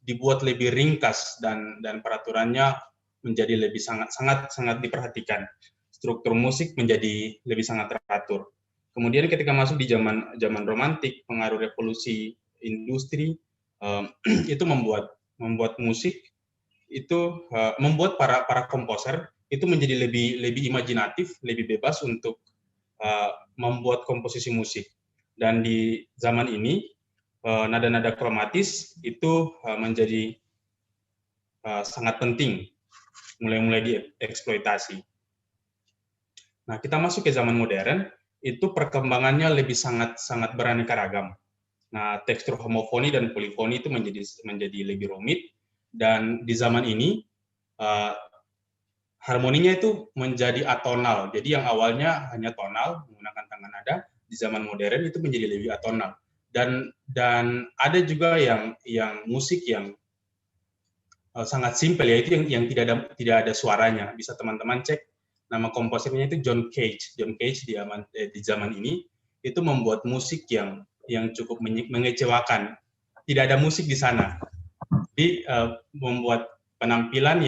dibuat lebih ringkas, dan peraturannya menjadi lebih sangat diperhatikan. Struktur musik menjadi lebih sangat teratur. Kemudian ketika masuk di zaman romantik, pengaruh revolusi industri itu membuat musik itu membuat para komposer itu menjadi lebih imajinatif, lebih bebas untuk membuat komposisi musik. Dan di zaman ini nada-nada kromatis itu menjadi sangat penting, mulai dieksploitasi. Nah, kita masuk ke zaman modern, itu perkembangannya lebih sangat beraneka ragam. Nah, tekstur homofoni dan polifoni itu menjadi lebih rumit, dan di zaman ini harmoninya itu menjadi atonal. Jadi yang awalnya hanya tonal menggunakan tangan nada, di zaman modern itu menjadi lebih atonal. Dan ada juga yang musik yang sangat simpel, yaitu yang tidak ada suaranya. Bisa teman-teman cek nama komposernya itu John Cage. John Cage di zaman ini itu membuat musik yang cukup mengecewakan. Tidak ada musik di sana. Jadi membuat penampilan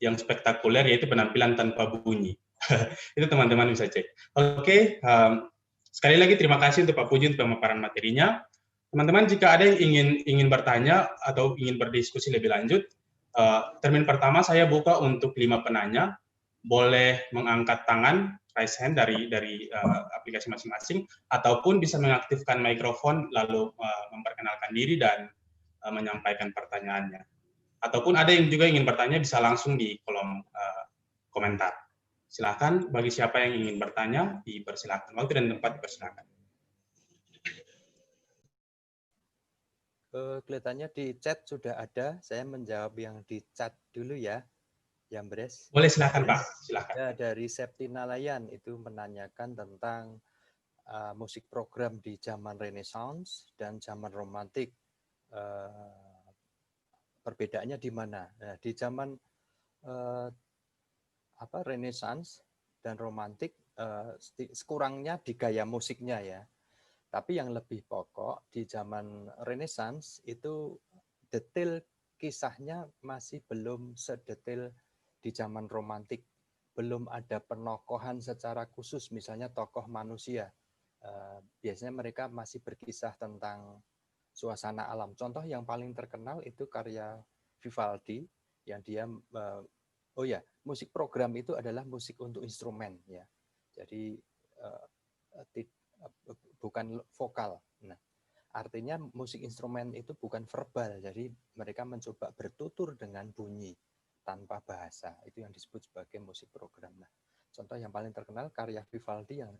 yang spektakuler, yaitu penampilan tanpa bunyi. Itu teman-teman bisa cek. Oke, sekali lagi terima kasih untuk Pak Puji untuk pemaparan materinya. Teman-teman, jika ada yang ingin bertanya atau ingin berdiskusi lebih lanjut, termin pertama saya buka untuk 5 penanya. Boleh mengangkat tangan, raise hand dari aplikasi masing-masing, ataupun bisa mengaktifkan mikrofon lalu memperkenalkan diri dan menyampaikan pertanyaannya. Ataupun ada yang juga ingin bertanya, bisa langsung di kolom komentar. Silakan, bagi siapa yang ingin bertanya, dipersilakan. Waktu dan tempat dipersilakan. Kelihatannya di chat sudah ada, saya menjawab yang di chat dulu ya. Yambres. Boleh, silakan Pak, silakan. Ya, dari Septinalayan itu menanyakan tentang musik program di zaman Renaissance dan zaman romantik. Perbedaannya di mana? Nah, di zaman Renaissance dan romantik sekurangnya di gaya musiknya ya. Tapi yang lebih pokok di zaman Renaissance itu detail kisahnya masih belum sedetail di zaman romantik. Belum ada penokohan secara khusus, misalnya tokoh manusia. Biasanya mereka masih berkisah tentang suasana alam. Contoh yang paling terkenal itu karya Vivaldi yang dia musik program itu adalah musik untuk instrumen ya. Jadi bukan vokal. Nah, artinya musik instrumen itu bukan verbal. Jadi mereka mencoba bertutur dengan bunyi tanpa bahasa. Itu yang disebut sebagai musik program. Nah, contoh yang paling terkenal karya Vivaldi yang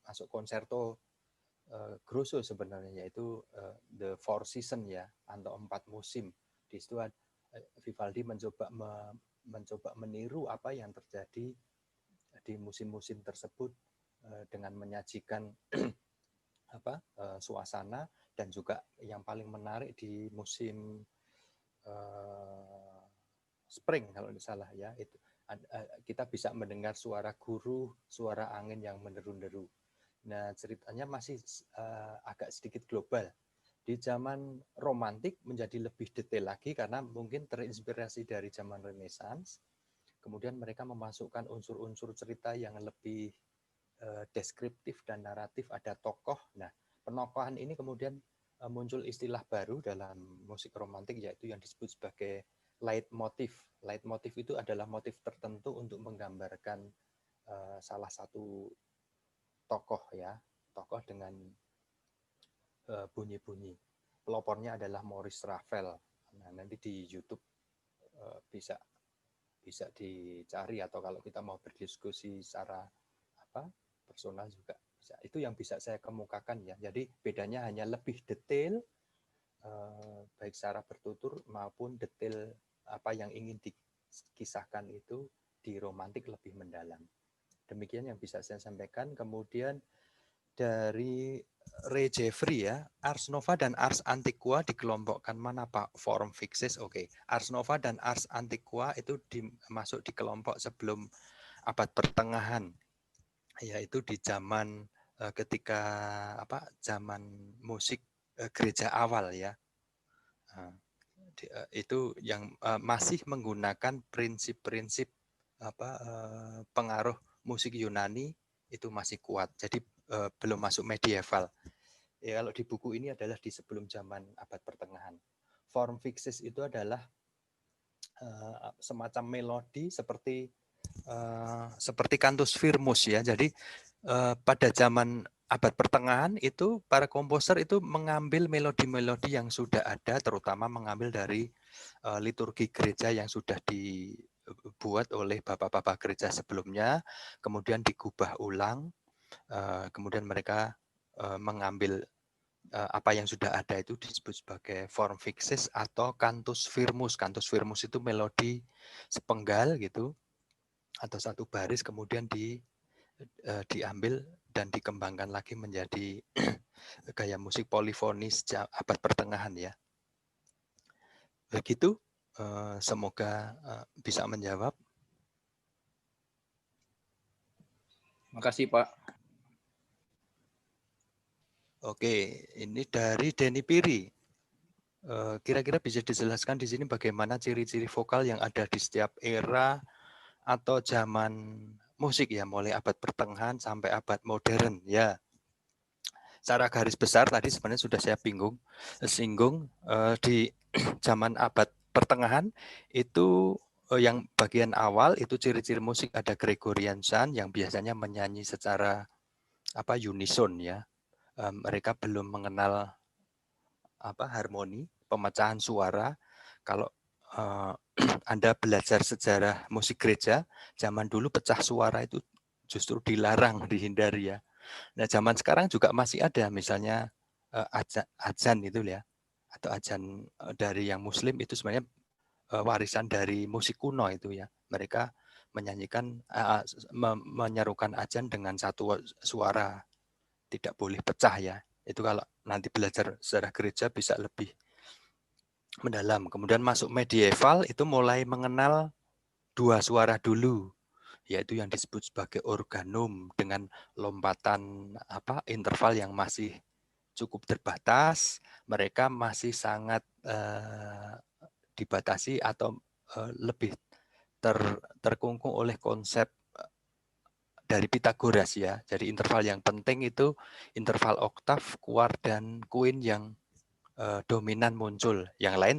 masuk konserto grosso sebenarnya, yaitu The Four Seasons ya, atau 4 musim. Di situ Vivaldi mencoba meniru apa yang terjadi di musim-musim tersebut dengan menyajikan suasana, dan juga yang paling menarik di musim spring kalau tidak salah ya, itu kita bisa mendengar suara guruh, suara angin yang menderu-deru. Nah, ceritanya masih agak sedikit global. Di zaman romantik menjadi lebih detail lagi karena mungkin terinspirasi dari zaman Renaissance. Kemudian mereka memasukkan unsur-unsur cerita yang lebih deskriptif dan naratif, ada tokoh. Nah, penokohan ini kemudian muncul istilah baru dalam musik romantik, yaitu yang disebut sebagai leitmotif. Leitmotif itu adalah motif tertentu untuk menggambarkan salah satu tokoh ya, tokoh dengan bunyi-bunyi. Pelopornya adalah Maurice Ravel. Nah, nanti di YouTube bisa dicari, atau kalau kita mau berdiskusi secara personal juga bisa. Itu yang bisa saya kemukakan ya. Jadi bedanya hanya lebih detail baik secara bertutur maupun detail apa yang ingin dikisahkan itu di romantik lebih mendalam. Demikian yang bisa saya sampaikan. Kemudian dari Ray Jeffrey ya, Ars Nova dan Ars Antiqua dikelompokkan mana Pak? Form fixes, oke. Ars Nova dan Ars Antiqua itu masuk di kelompok sebelum abad pertengahan, yaitu di zaman ketika zaman musik gereja awal ya. Itu yang masih menggunakan prinsip-prinsip pengaruh musik Yunani itu masih kuat. Jadi belum masuk medieval. Ya, kalau di buku ini adalah di sebelum zaman abad pertengahan. Form fixes itu adalah semacam melodi seperti cantus firmus ya. Jadi pada zaman abad pertengahan itu para komposer itu mengambil melodi-melodi yang sudah ada, terutama mengambil dari liturgi gereja yang sudah dibuat oleh bapak-bapak gereja sebelumnya, kemudian digubah ulang. Kemudian mereka mengambil apa yang sudah ada itu disebut sebagai form fixes atau cantus firmus. Cantus firmus itu melodi sepenggal gitu atau satu baris, kemudian diambil dan dikembangkan lagi menjadi gaya musik polifonis abad pertengahan ya. Begitu, semoga bisa menjawab. Makasih Pak. Oke, ini dari Denny Piri. Kira-kira bisa dijelaskan di sini bagaimana ciri-ciri vokal yang ada di setiap era atau zaman musik ya, mulai abad pertengahan sampai abad modern ya. Secara garis besar tadi sebenarnya sudah saya singgung di zaman abad pertengahan itu yang bagian awal itu ciri-ciri musik ada Gregorian chant yang biasanya menyanyi secara unison ya. Mereka belum mengenal harmoni, pemecahan suara. Kalau Anda belajar sejarah musik gereja, zaman dulu pecah suara itu justru dilarang, dihindari ya. Nah, zaman sekarang juga masih ada, misalnya adzan itu ya, atau adzan dari yang Muslim itu sebenarnya warisan dari musik kuno itu ya. Mereka menyanyikan menyerukan azan dengan satu suara, tidak boleh pecah ya. Itu kalau nanti belajar sejarah gereja bisa lebih mendalam. Kemudian masuk medieval itu mulai mengenal dua suara dulu, yaitu yang disebut sebagai organum dengan lompatan interval yang masih cukup terbatas. Mereka masih sangat dibatasi atau lebih terkungkung oleh konsep dari Pythagoras ya. Jadi interval yang penting itu interval oktav, kuart, dan quint yang dominan muncul. Yang lain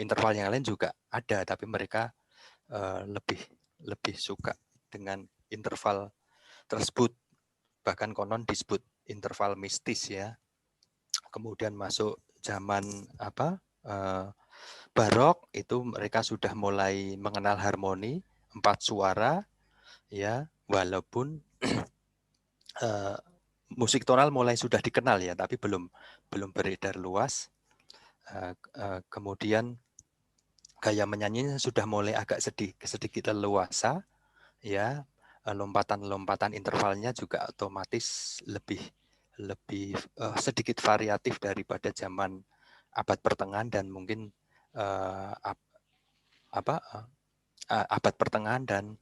interval yang lain juga ada, tapi mereka lebih suka dengan interval tersebut. Bahkan konon disebut interval mistis ya. Kemudian masuk zaman barok, itu mereka sudah mulai mengenal harmoni 4 suara ya, walaupun musik tonal mulai sudah dikenal ya, tapi belum beredar luas. Kemudian gaya menyanyinya sudah mulai agak sedikit leluasa ya, lompatan intervalnya juga otomatis lebih sedikit variatif daripada zaman abad pertengahan dan mungkin abad pertengahan dan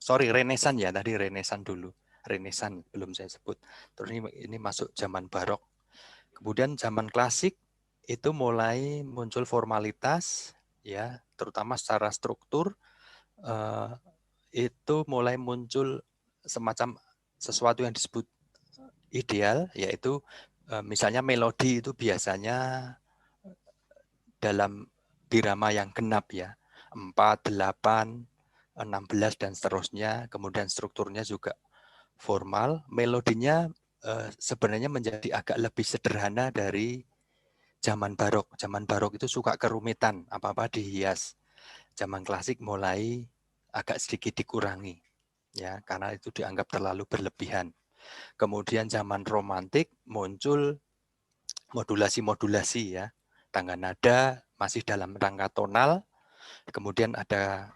Renesan ya, tadi Renesan dulu. Renesan belum saya sebut. Terus ini masuk zaman barok. Kemudian zaman klasik itu mulai muncul formalitas ya, terutama secara struktur itu mulai muncul semacam sesuatu yang disebut ideal, yaitu misalnya melodi itu biasanya dalam birama yang genap ya, 4, 8, 16 dan seterusnya. Kemudian strukturnya juga formal. Melodinya sebenarnya menjadi agak lebih sederhana dari zaman barok. Zaman barok itu suka kerumitan, apa-apa dihias. Zaman klasik mulai agak sedikit dikurangi ya, karena itu dianggap terlalu berlebihan. Kemudian zaman romantik muncul modulasi-modulasi ya. Tangga nada masih dalam rangka tonal. Kemudian ada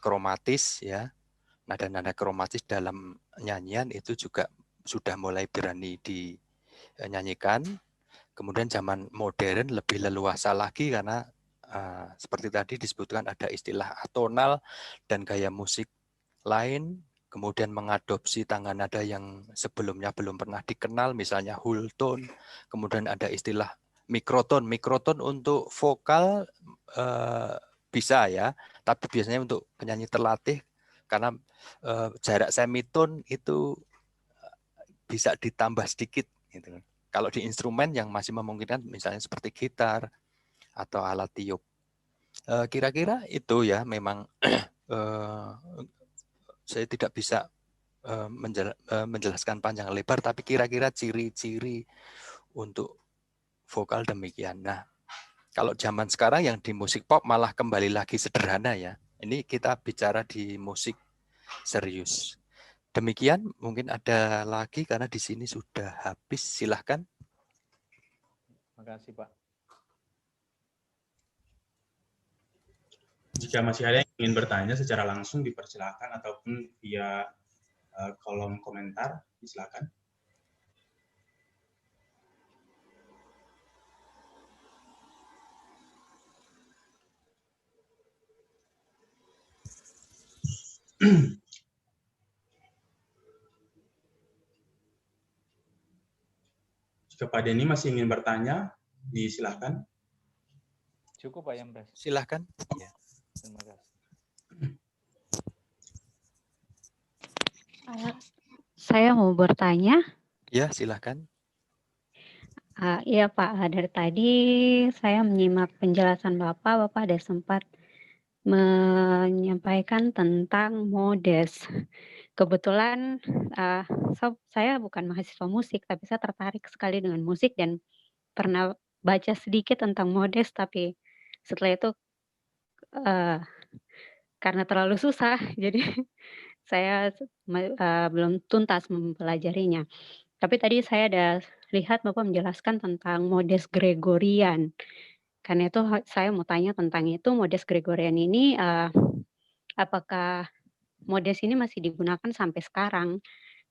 kromatis ya, nada-nada kromatis dalam nyanyian itu juga sudah mulai berani dinyanyikan. Kemudian zaman modern lebih leluasa lagi karena seperti tadi disebutkan ada istilah atonal dan gaya musik lain. Kemudian mengadopsi tangga nada yang sebelumnya belum pernah dikenal, misalnya whole tone. Kemudian ada istilah mikroton. Mikroton untuk vokal bisa ya, tapi biasanya untuk penyanyi terlatih karena jarak semitone itu bisa ditambah sedikit gitu. Kalau di instrumen yang masih memungkinkan misalnya seperti gitar atau alat tiup. Kira-kira itu ya, memang saya tidak bisa menjelaskan panjang lebar, tapi kira-kira ciri-ciri untuk vokal demikian. Nah, kalau zaman sekarang yang di musik pop malah kembali lagi sederhana ya. Ini kita bicara di musik serius. Demikian, mungkin ada lagi karena di sini sudah habis. Silahkan. Terima kasih, Pak. Jika masih ada yang ingin bertanya secara langsung dipersilakan ataupun via kolom komentar, silakan. Jika Pak Denny masih ingin bertanya, disilakan. Cukup Pak Yambres. Silahkan. Ya. Terima kasih. Saya mau bertanya. Ya, silahkan. Iya Pak, dari tadi saya menyimak penjelasan Bapak ada sempat menyampaikan tentang modes. Kebetulan saya bukan mahasiswa musik, tapi saya tertarik sekali dengan musik dan pernah baca sedikit tentang modes, tapi setelah itu karena terlalu susah, jadi saya belum tuntas mempelajarinya. Tapi tadi saya ada lihat Bapak menjelaskan tentang modes Gregorian. Karena itu saya mau tanya tentang itu, Modes Gregorian ini, apakah Modes ini masih digunakan sampai sekarang?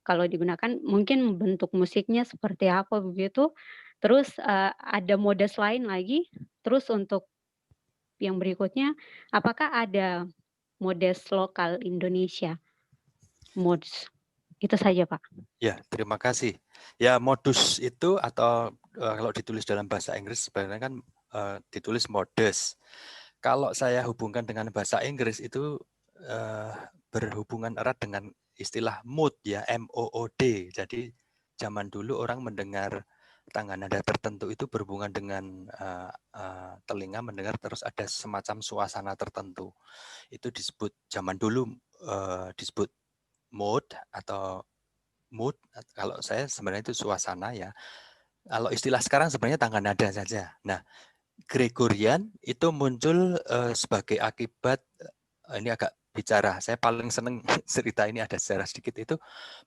Kalau digunakan mungkin bentuk musiknya seperti apa begitu? Terus, ada Modes lain lagi? Terus untuk yang berikutnya, apakah ada Modes lokal Indonesia? Modes, itu saja, Pak. Ya, terima kasih. Ya, modus itu atau kalau ditulis dalam bahasa Inggris sebenarnya kan ditulis modus. Kalau saya hubungkan dengan bahasa Inggris itu berhubungan erat dengan istilah mood ya, MOOD. Jadi zaman dulu orang mendengar tangga nada tertentu itu berhubungan dengan telinga mendengar terus ada semacam suasana tertentu. Itu disebut zaman dulu disebut mood atau mood. Kalau saya sebenarnya itu suasana ya. Kalau istilah sekarang sebenarnya tangga nada saja. Nah, Gregorian itu muncul sebagai akibat ini agak bicara. Saya paling senang cerita ini ada sejarah sedikit itu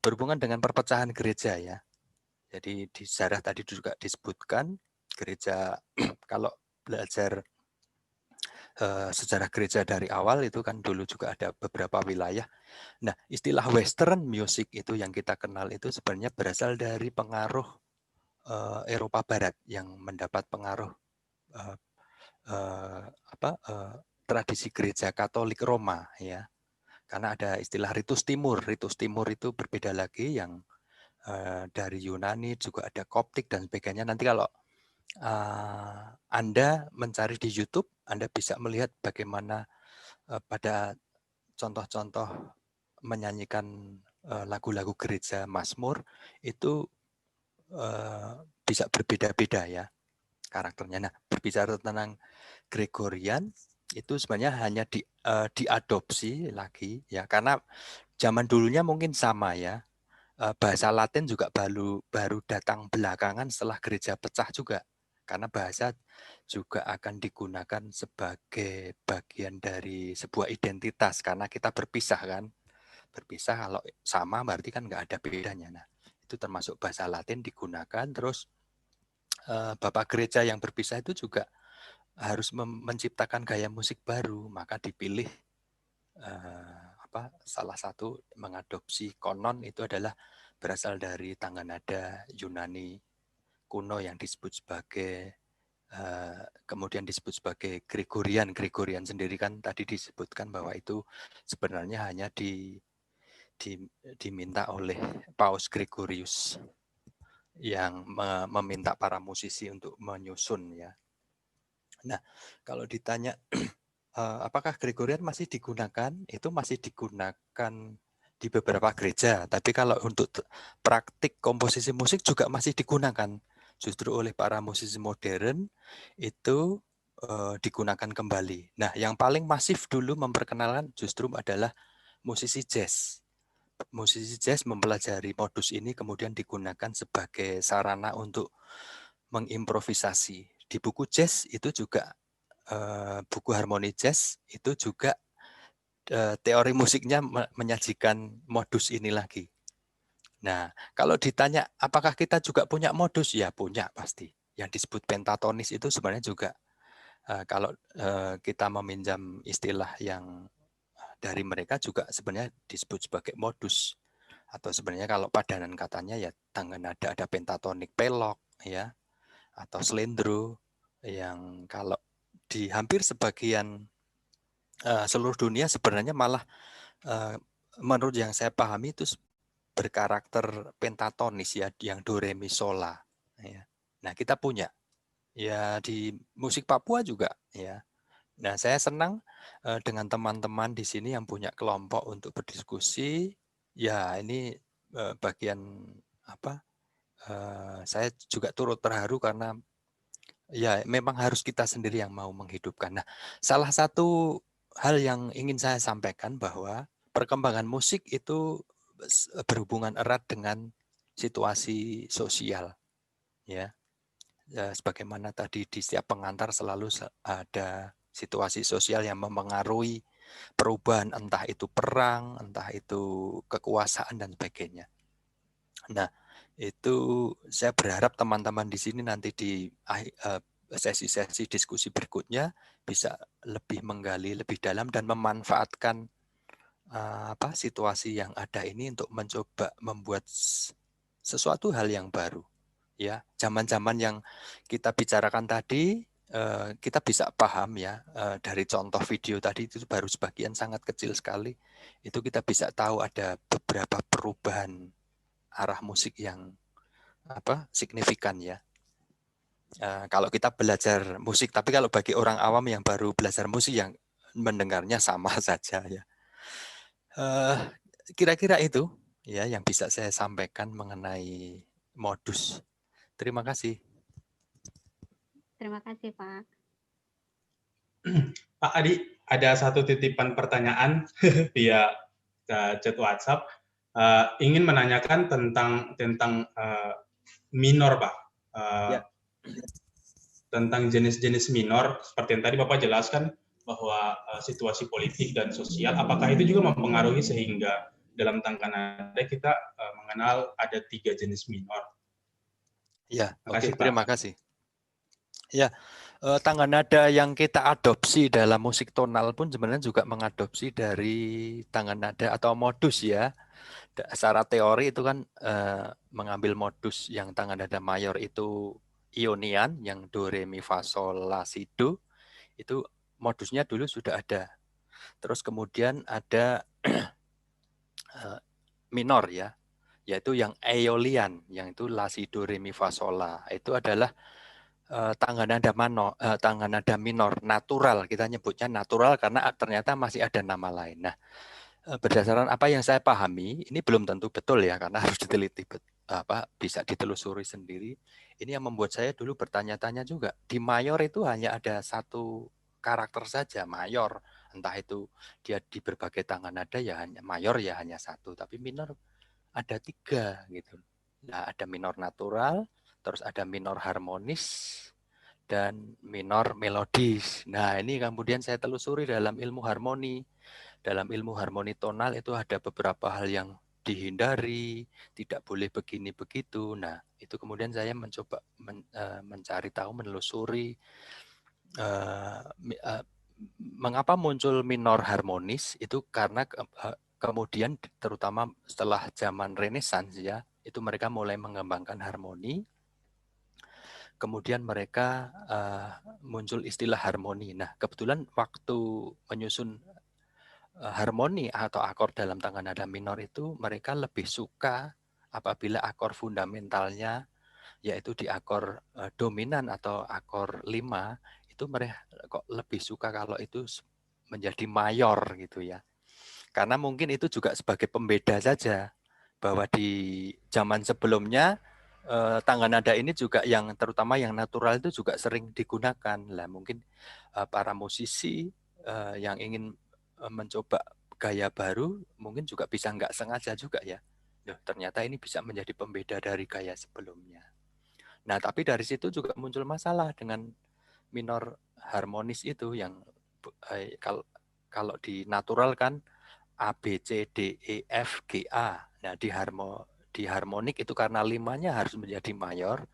berhubungan dengan perpecahan gereja ya. Jadi di sejarah tadi juga disebutkan gereja kalau belajar sejarah gereja dari awal itu kan dulu juga ada beberapa wilayah. Nah, istilah Western music itu yang kita kenal itu sebenarnya berasal dari pengaruh Eropa Barat yang mendapat pengaruh tradisi gereja Katolik Roma ya. Karena ada istilah ritus timur. Ritus timur itu berbeda lagi yang dari Yunani juga ada Koptik dan sebagainya. Nanti kalau Anda mencari di YouTube, Anda bisa melihat bagaimana pada contoh-contoh menyanyikan lagu-lagu gereja Mazmur itu bisa berbeda-beda ya karakternya. Nah, berbicara tentang Gregorian itu sebenarnya hanya diadopsi lagi ya karena zaman dulunya mungkin sama ya. Bahasa Latin juga baru datang belakangan setelah gereja pecah juga. Karena bahasa juga akan digunakan sebagai bagian dari sebuah identitas karena kita berpisah kan. Berpisah kalau sama berarti kan nggak ada bedanya. Nah, itu termasuk bahasa Latin digunakan terus Bapak gereja yang berpisah itu juga harus menciptakan gaya musik baru, maka dipilih salah satu mengadopsi konon itu adalah berasal dari tangga nada Yunani kuno yang disebut sebagai kemudian disebut sebagai Gregorian. Gregorian sendiri kan tadi disebutkan bahwa itu sebenarnya hanya diminta oleh Paus Gregorius yang meminta para musisi untuk menyusun ya. Nah, kalau ditanya apakah Gregorian masih digunakan? Itu masih digunakan di beberapa gereja. Tapi kalau untuk praktik komposisi musik juga masih digunakan. Justru oleh para musisi modern itu digunakan kembali. Nah, yang paling masif dulu memperkenalkan justru adalah musisi jazz. Musisi jazz mempelajari modus ini kemudian digunakan sebagai sarana untuk mengimprovisasi. Di buku jazz itu juga buku harmoni jazz itu juga teori musiknya menyajikan modus ini lagi. Nah, kalau ditanya apakah kita juga punya modus? Ya punya pasti. Yang disebut pentatonis itu sebenarnya juga kalau kita meminjam istilah yang dari mereka juga sebenarnya disebut sebagai modus. Atau sebenarnya kalau padanan katanya ya tangga nada ada pentatonik pelok ya atau slendro yang kalau di hampir sebagian seluruh dunia sebenarnya malah menurut yang saya pahami itu berkarakter pentatonis ya yang do re mi sol la ya. Nah, kita punya ya di musik Papua juga ya. Nah, saya senang dengan teman-teman di sini yang punya kelompok untuk berdiskusi. Ya, ini bagian saya juga turut terharu karena ya memang harus kita sendiri yang mau menghidupkan. Nah, salah satu hal yang ingin saya sampaikan bahwa perkembangan musik itu berhubungan erat dengan situasi sosial ya. Sebagaimana tadi di setiap pengantar selalu ada situasi sosial yang mempengaruhi perubahan, entah itu perang, entah itu kekuasaan dan sebagainya. Nah, itu saya berharap teman-teman di sini nanti di sesi-sesi diskusi berikutnya bisa lebih menggali lebih dalam dan memanfaatkan situasi yang ada ini untuk mencoba membuat sesuatu hal yang baru. Ya, zaman-zaman yang kita bicarakan tadi, kita bisa paham ya dari contoh video tadi itu baru sebagian sangat kecil sekali. Itu kita bisa tahu ada beberapa perubahan arah musik yang signifikan ya. Kalau kita belajar musik, tapi kalau bagi orang awam yang baru belajar musik yang mendengarnya sama saja ya. Kira-kira itu ya yang bisa saya sampaikan mengenai modus. Terima kasih. Terima kasih, Pak. Pak Adi, ada satu titipan pertanyaan via chat WhatsApp. Ingin menanyakan tentang minor, Pak. Ya. Tentang jenis-jenis minor, seperti yang tadi Bapak jelaskan, bahwa situasi politik dan sosial, apakah itu juga mempengaruhi sehingga dalam tangga nada kita mengenal ada 3 jenis minor? Ya, Makasih, oke, terima kasih. Ya, tangga nada yang kita adopsi dalam musik tonal pun sebenarnya juga mengadopsi dari tangga nada atau modus ya. Secara teori itu kan mengambil modus yang tangga nada mayor itu Ionian, yang do re mi fa sol la si do, itu modusnya dulu sudah ada. Terus kemudian ada minor ya, yaitu yang Aeolian, yang itu la si do re mi fa sol la. Itu adalah tangga nada minor natural, kita nyebutnya natural karena ternyata masih ada nama lain. Nah, berdasarkan apa yang saya pahami, ini belum tentu betul ya karena harus diteliti bisa ditelusuri sendiri. Ini yang membuat saya dulu bertanya-tanya juga. Di mayor itu hanya ada satu karakter saja, mayor. Entah itu dia di berbagai tangga nada ya hanya mayor ya hanya satu, tapi minor ada 3 gitu. Nah, ada minor natural, terus ada minor harmonis, dan minor melodis. Nah, ini kemudian saya telusuri dalam ilmu harmoni. Dalam ilmu harmoni tonal itu ada beberapa hal yang dihindari, tidak boleh begini begitu. Nah, itu kemudian saya mencoba mencari tahu, menelusuri mengapa muncul minor harmonis itu karena kemudian terutama setelah zaman Renaissance ya, itu mereka mulai mengembangkan harmoni. Kemudian mereka muncul istilah harmoni. Nah, kebetulan waktu menyusun harmoni atau akor dalam tangga nada minor itu mereka lebih suka apabila akor fundamentalnya yaitu di akor dominan atau akor 5 itu mereka kok lebih suka kalau itu menjadi mayor gitu ya. Karena mungkin itu juga sebagai pembeda saja bahwa di zaman sebelumnya tangga nada ini juga yang terutama yang natural itu juga sering digunakan. Lah mungkin para musisi yang ingin mencoba gaya baru mungkin juga bisa nggak sengaja juga ya. Loh, ternyata ini bisa menjadi pembeda dari gaya sebelumnya. Nah, tapi dari situ juga muncul masalah dengan minor harmonis itu yang kalau di natural kan A, B, C, D, E, F, G, A. Nah, di harmonik itu karena 5-nya harus menjadi mayor,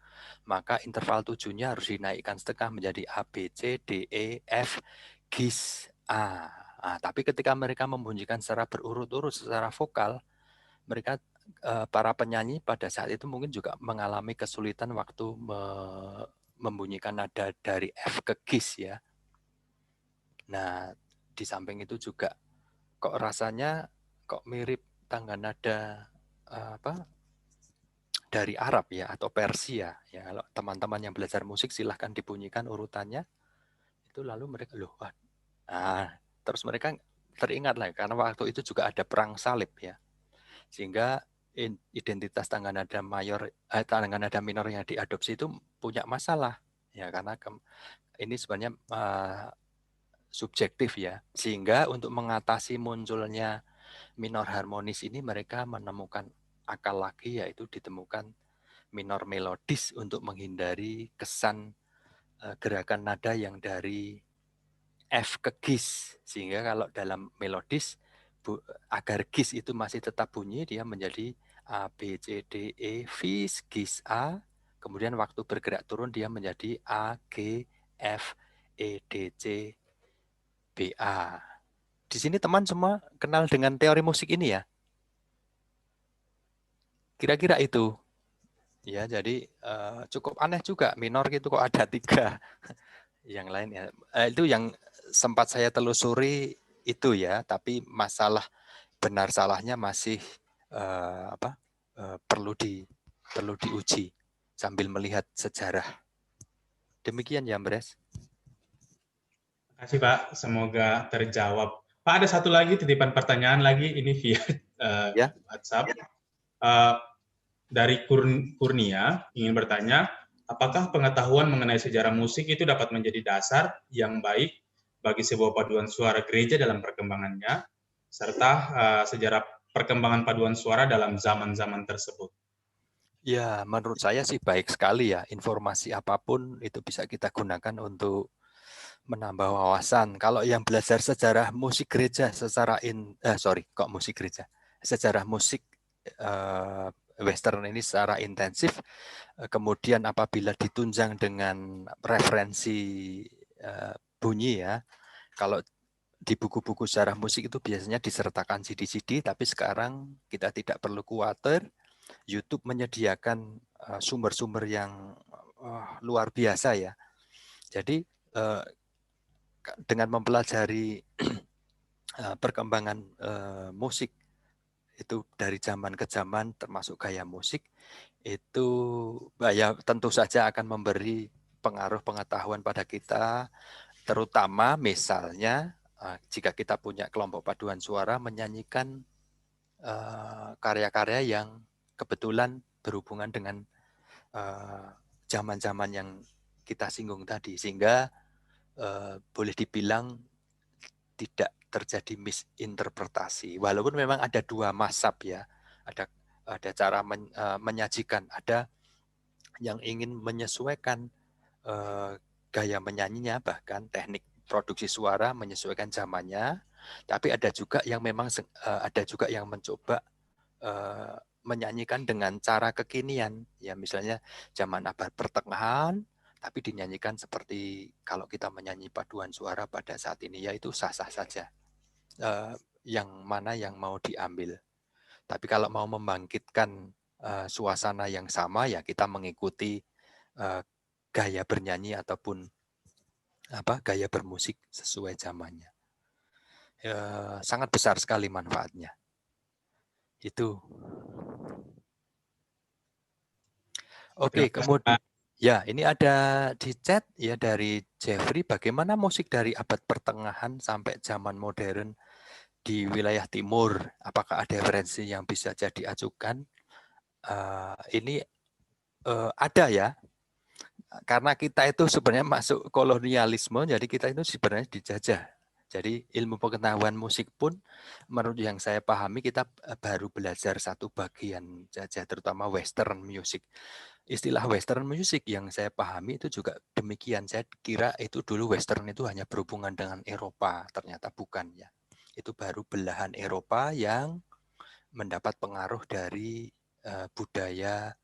maka interval 7-nya harus dinaikkan setengah menjadi A, B, C, D, E, F, Gis, A. Nah, tapi ketika mereka membunyikan secara berurut-urut secara vokal, mereka para penyanyi pada saat itu mungkin juga mengalami kesulitan waktu membunyikan nada dari F ke Gis ya. Nah, di samping itu juga kok rasanya kok mirip tangga nada dari Arab ya atau Persia ya. Kalau teman-teman yang belajar musik silahkan dibunyikan urutannya itu lalu mereka terus mereka teringat lah karena waktu itu juga ada perang salib ya, sehingga identitas tangga nada mayor tangga nada minor yang diadopsi itu punya masalah ya karena ini sebenarnya subjektif ya, sehingga untuk mengatasi munculnya minor harmonis ini mereka menemukan akal lagi, yaitu ditemukan minor melodis untuk menghindari kesan gerakan nada yang dari F ke Gis, sehingga kalau dalam melodis agar Gis itu masih tetap bunyi, dia menjadi A, B, C, D, E, Fis, Gis, A, Kemudian waktu bergerak turun dia menjadi A, G, F, E, D, C, B, A. Di sini teman semua kenal dengan teori musik ini ya? Kira-kira itu. Ya, jadi cukup aneh juga minor gitu kok ada 3. Yang lain ya. Itu yang sempat saya telusuri itu ya, tapi masalah benar salahnya masih perlu diuji sambil melihat sejarah. Demikian ya, Mbres. Terima kasih Pak, semoga terjawab. Pak, ada satu lagi titipan pertanyaan lagi, ini via Ya. WhatsApp. Dari Kurnia ingin bertanya, apakah pengetahuan mengenai sejarah musik itu dapat menjadi dasar yang baik bagi sebuah paduan suara gereja dalam perkembangannya, serta sejarah perkembangan paduan suara dalam zaman-zaman tersebut? Ya, menurut saya sih baik sekali ya. Informasi apapun itu bisa kita gunakan untuk menambah wawasan. Kalau yang belajar sejarah musik gereja secara sejarah musik Western ini secara intensif, kemudian apabila ditunjang dengan referensi bunyi ya, kalau di buku-buku sejarah musik itu biasanya disertakan CD-CD, tapi sekarang kita tidak perlu khawatir. YouTube menyediakan sumber-sumber yang luar biasa ya. Jadi dengan mempelajari perkembangan musik itu dari zaman ke zaman, termasuk gaya musik, itu ya tentu saja akan memberi pengaruh pengetahuan pada kita, terutama misalnya jika kita punya kelompok paduan suara menyanyikan karya-karya yang kebetulan berhubungan dengan zaman-zaman yang kita singgung tadi, sehingga boleh dibilang tidak terjadi misinterpretasi. Walaupun memang ada 2 mazhab ya, ada cara menyajikan, ada yang ingin menyesuaikan gaya menyanyinya, bahkan teknik produksi suara menyesuaikan zamannya, tapi ada juga yang memang mencoba menyanyikan dengan cara kekinian, ya misalnya zaman abad pertengahan, tapi dinyanyikan seperti kalau kita menyanyi paduan suara pada saat ini, ya itu sah-sah saja. Yang mana yang mau diambil. Tapi kalau mau membangkitkan suasana yang sama, ya kita mengikuti gaya bernyanyi ataupun gaya bermusik sesuai zamannya. Sangat besar sekali manfaatnya. Itu. Oke, kemudian ya ini ada di chat ya dari Jeffrey, bagaimana musik dari abad pertengahan sampai zaman modern di wilayah timur? Apakah ada referensi yang bisa jadi acukan? Ini ada ya, karena kita itu sebenarnya masuk kolonialisme, jadi kita itu sebenarnya dijajah. Jadi ilmu pengetahuan musik pun menurut yang saya pahami kita baru belajar satu bagian saja, terutama Western music. Istilah Western music yang saya pahami itu juga demikian. Saya kira itu dulu Western itu hanya berhubungan dengan Eropa, ternyata bukan ya. Itu baru belahan Eropa yang mendapat pengaruh dari budaya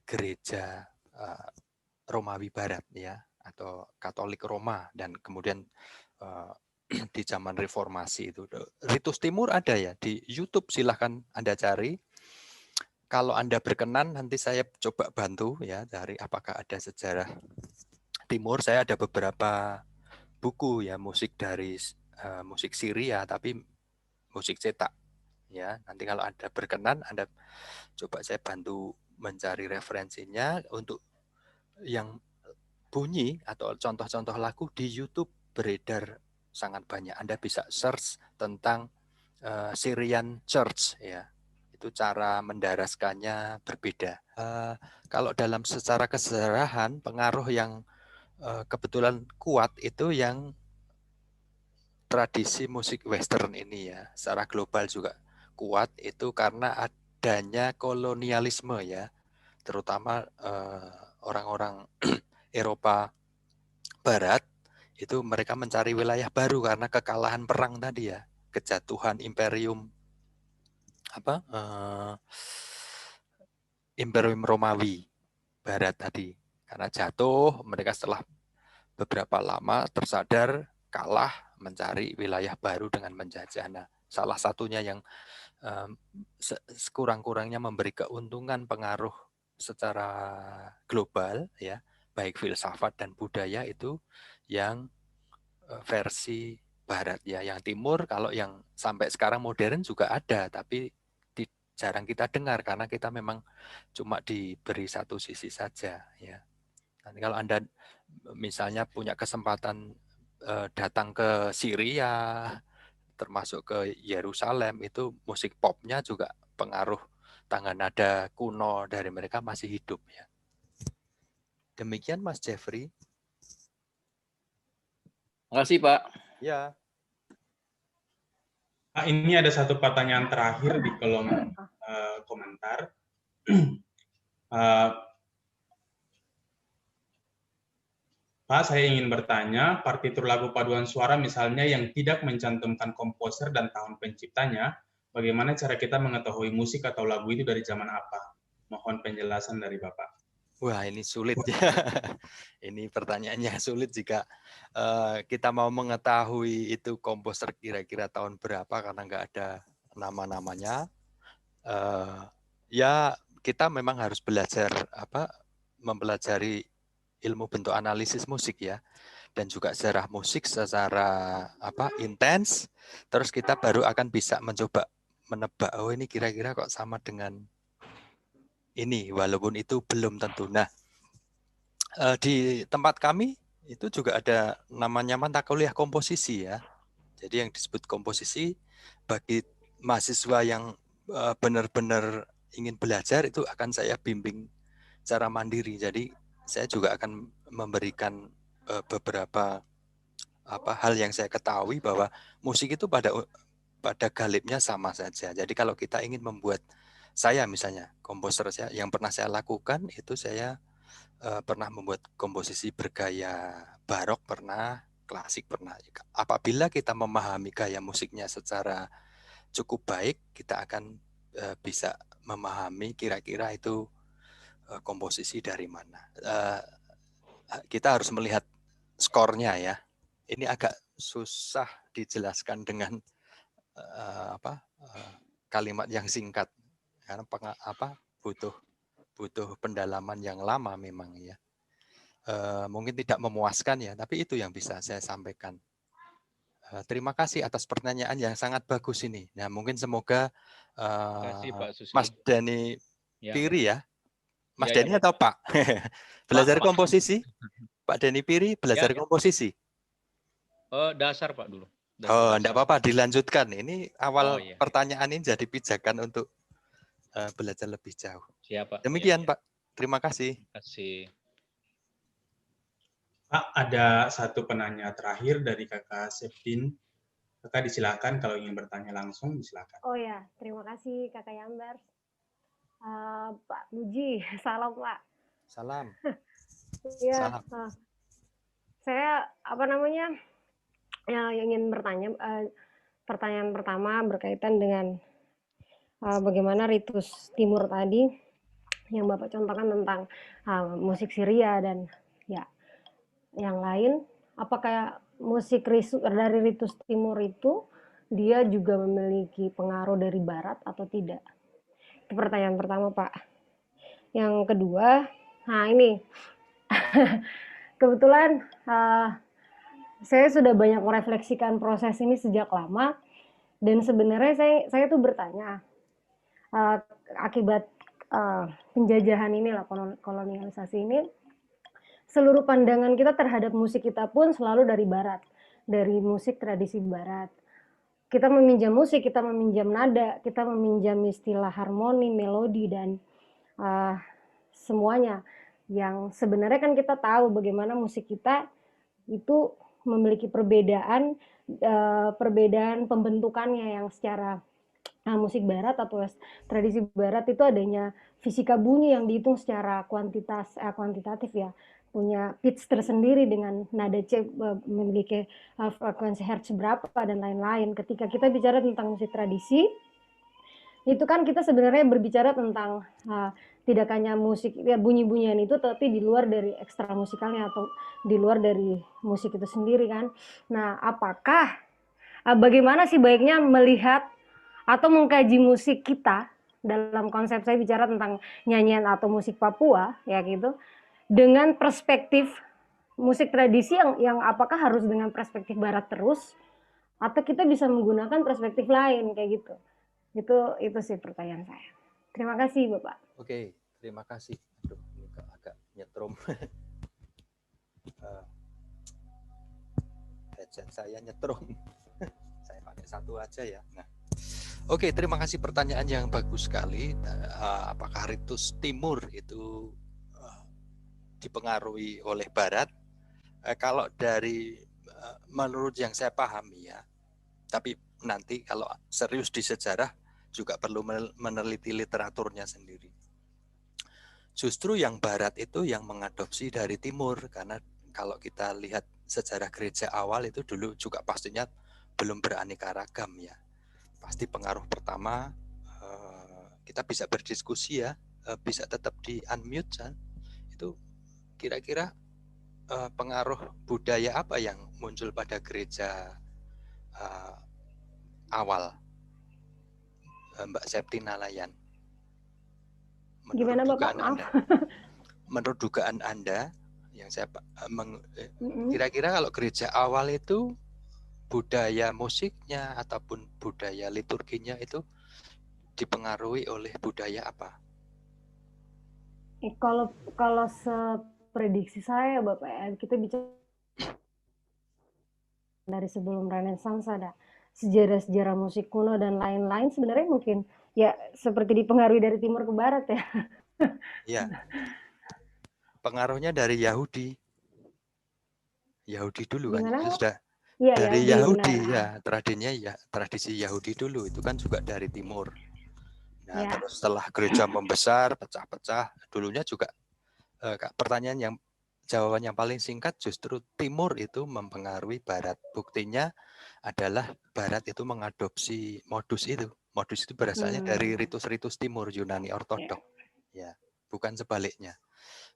gereja Romawi Barat ya, atau Katolik Roma, dan kemudian di zaman reformasi itu. Ritus Timur ada ya di YouTube, silahkan Anda cari. Kalau Anda berkenan nanti saya coba bantu ya dari apakah ada sejarah Timur. Saya ada beberapa buku ya musik dari musik Syria tapi musik cetak ya. Nanti kalau Anda berkenan Anda coba saya bantu mencari referensinya. Untuk yang bunyi atau contoh-contoh lagu di YouTube beredar sangat banyak. Anda bisa search tentang Syrian Church ya. Itu cara mendaraskannya berbeda. Kalau dalam secara kesejarahan pengaruh yang kebetulan kuat itu yang tradisi musik Western ini ya. Secara global juga kuat itu karena adanya kolonialisme ya. Terutama orang-orang Eropa Barat itu mereka mencari wilayah baru karena kekalahan perang tadi ya, kejatuhan Imperium Imperium Romawi. barat tadi. Karena jatuh, mereka setelah beberapa lama tersadar kalah, mencari wilayah baru dengan menjajah. Nah, salah satunya yang sekurang-kurangnya memberi keuntungan pengaruh secara global, ya, baik filsafat dan budaya itu yang versi barat, ya. Yang timur kalau yang sampai sekarang modern juga ada, tapi jarang kita dengar karena kita memang cuma diberi satu sisi saja, ya. Nanti kalau Anda misalnya punya kesempatan datang ke Syria, termasuk ke Yerusalem, itu musik popnya juga pengaruh tangga nada kuno dari mereka masih hidup, ya. Demikian Mas Jeffrey. Makasih Pak. Ya. Ini ada satu pertanyaan terakhir di kolom komentar. Pak, saya ingin bertanya, partitur lagu paduan suara misalnya yang tidak mencantumkan komposer dan tahun penciptanya, bagaimana cara kita mengetahui musik atau lagu itu dari zaman apa? Mohon penjelasan dari Bapak. Wah, ini sulit ya. Ini pertanyaannya sulit jika kita mau mengetahui itu komposer kira-kira tahun berapa karena nggak ada nama-namanya. Ya, kita memang harus belajar mempelajari ilmu bentuk analisis musik, ya, dan juga sejarah musik secara intens. Terus kita baru akan bisa mencoba menebak, oh ini kira-kira kok sama dengan ini, walaupun itu belum tentu. Nah, di tempat kami itu juga ada namanya mata kuliah komposisi, ya. Jadi yang disebut komposisi bagi mahasiswa yang benar-benar ingin belajar itu akan saya bimbing secara mandiri. Jadi saya juga akan memberikan beberapa hal yang saya ketahui bahwa musik itu pada galibnya sama saja. Jadi kalau kita ingin membuat, saya misalnya komposer yang pernah saya lakukan itu saya pernah membuat komposisi bergaya barok, pernah klasik, pernah. Apabila kita memahami gaya musiknya secara cukup baik, kita akan bisa memahami kira-kira itu komposisi dari mana. Kita harus melihat skornya, ya. Ini agak susah dijelaskan dengan kalimat yang singkat karena butuh pendalaman yang lama memang, ya. Mungkin tidak memuaskan, ya, tapi itu yang bisa saya sampaikan. Terima kasih atas pertanyaan yang sangat bagus ini. Nah, mungkin semoga Kasih, Pak Susi. Mas Denny Piri, ya. Mas Denny atau Pak? Belajar komposisi? Pak Denny Piri belajar komposisi? Dasar Pak dulu. Oh, enggak apa-apa, dilanjutkan. Ini awal pertanyaan ini jadi pijakan untuk belajar lebih jauh. Siap, Pak. Demikian, Pak. Terima kasih. Terima kasih. Pak, ada satu penanya terakhir dari Kakak Septin. Kakak disilakan kalau ingin bertanya langsung, disilakan. Oh ya, terima kasih Kakak Yambers. Pak Puji, salam Pak. Salam. Ya, saya ingin bertanya. Pertanyaan pertama berkaitan dengan bagaimana ritus Timur tadi yang Bapak contohkan tentang musik Syria dan ya yang lain. Apakah musik dari ritus Timur itu dia juga memiliki pengaruh dari Barat atau tidak? Itu pertanyaan pertama, Pak. Yang kedua, ini kebetulan saya sudah banyak merefleksikan proses ini sejak lama, dan sebenarnya saya tuh bertanya akibat penjajahan inilah, kolonialisasi ini, seluruh pandangan kita terhadap musik kita pun selalu dari Barat, dari musik tradisi Barat. Kita meminjam musik, kita meminjam nada, kita meminjam istilah harmoni, melodi, dan semuanya. Yang sebenarnya kan kita tahu bagaimana musik kita itu memiliki perbedaan pembentukannya, yang secara musik Barat atau tradisi Barat itu adanya fisika bunyi yang dihitung secara kuantitatif, ya. Punya pitch tersendiri dengan nada C, memiliki frekuensi hertz berapa dan lain-lain. Ketika kita bicara tentang musik tradisi, itu kan kita sebenarnya berbicara tentang tidak hanya musik ya bunyi-bunyian itu, tapi di luar dari ekstra musikalnya atau di luar dari musik itu sendiri kan. Nah, apakah bagaimana sih baiknya melihat atau mengkaji musik kita dalam konsep saya bicara tentang nyanyian atau musik Papua ya gitu dengan perspektif musik tradisi yang apakah harus dengan perspektif barat terus atau kita bisa menggunakan perspektif lain kayak gitu. Itu sih pertanyaan saya. Terima kasih Bapak. Oke, terima kasih. Aduh, ini agak nyetrum. Headset saya nyetrum. Saya pakai satu aja ya. Nah, oke, terima kasih pertanyaan yang bagus sekali. Apakah ritus timur itu dipengaruhi oleh barat? Kalau dari menurut yang saya pahami ya, tapi nanti kalau serius di sejarah juga perlu meneliti literaturnya sendiri. Justru yang barat itu yang mengadopsi dari timur, karena kalau kita lihat sejarah gereja awal itu dulu juga pastinya belum beraneka ragam ya. Pasti pengaruh pertama kita bisa berdiskusi ya, bisa tetap di unmute kan. Itu kira-kira pengaruh budaya apa yang muncul pada gereja awal, Mbak Septina Layan? Gimana Bapak? Maaf. Menurut dugaan Anda, yang saya kira-kira kalau gereja awal itu budaya musiknya ataupun budaya liturginya itu dipengaruhi oleh budaya apa? Kalau seprediksi saya Bapak ya, kita bicara dari sebelum Renaissance ada sejarah-sejarah musik kuno dan lain-lain sebenarnya mungkin ya seperti dipengaruhi dari timur ke barat ya. Iya. Pengaruhnya dari Yahudi. Yahudi dulu kan itu sudah ya, dari Yahudi ya, tradisi Yahudi dulu itu kan juga dari timur. Nah, ya. Terus setelah gereja membesar, pecah-pecah, dulunya juga jawaban yang paling singkat justru timur itu mempengaruhi barat. Buktinya adalah barat itu mengadopsi modus itu. Modus itu berasalnya dari ritus-ritus timur Yunani ortodok. Ya, bukan sebaliknya.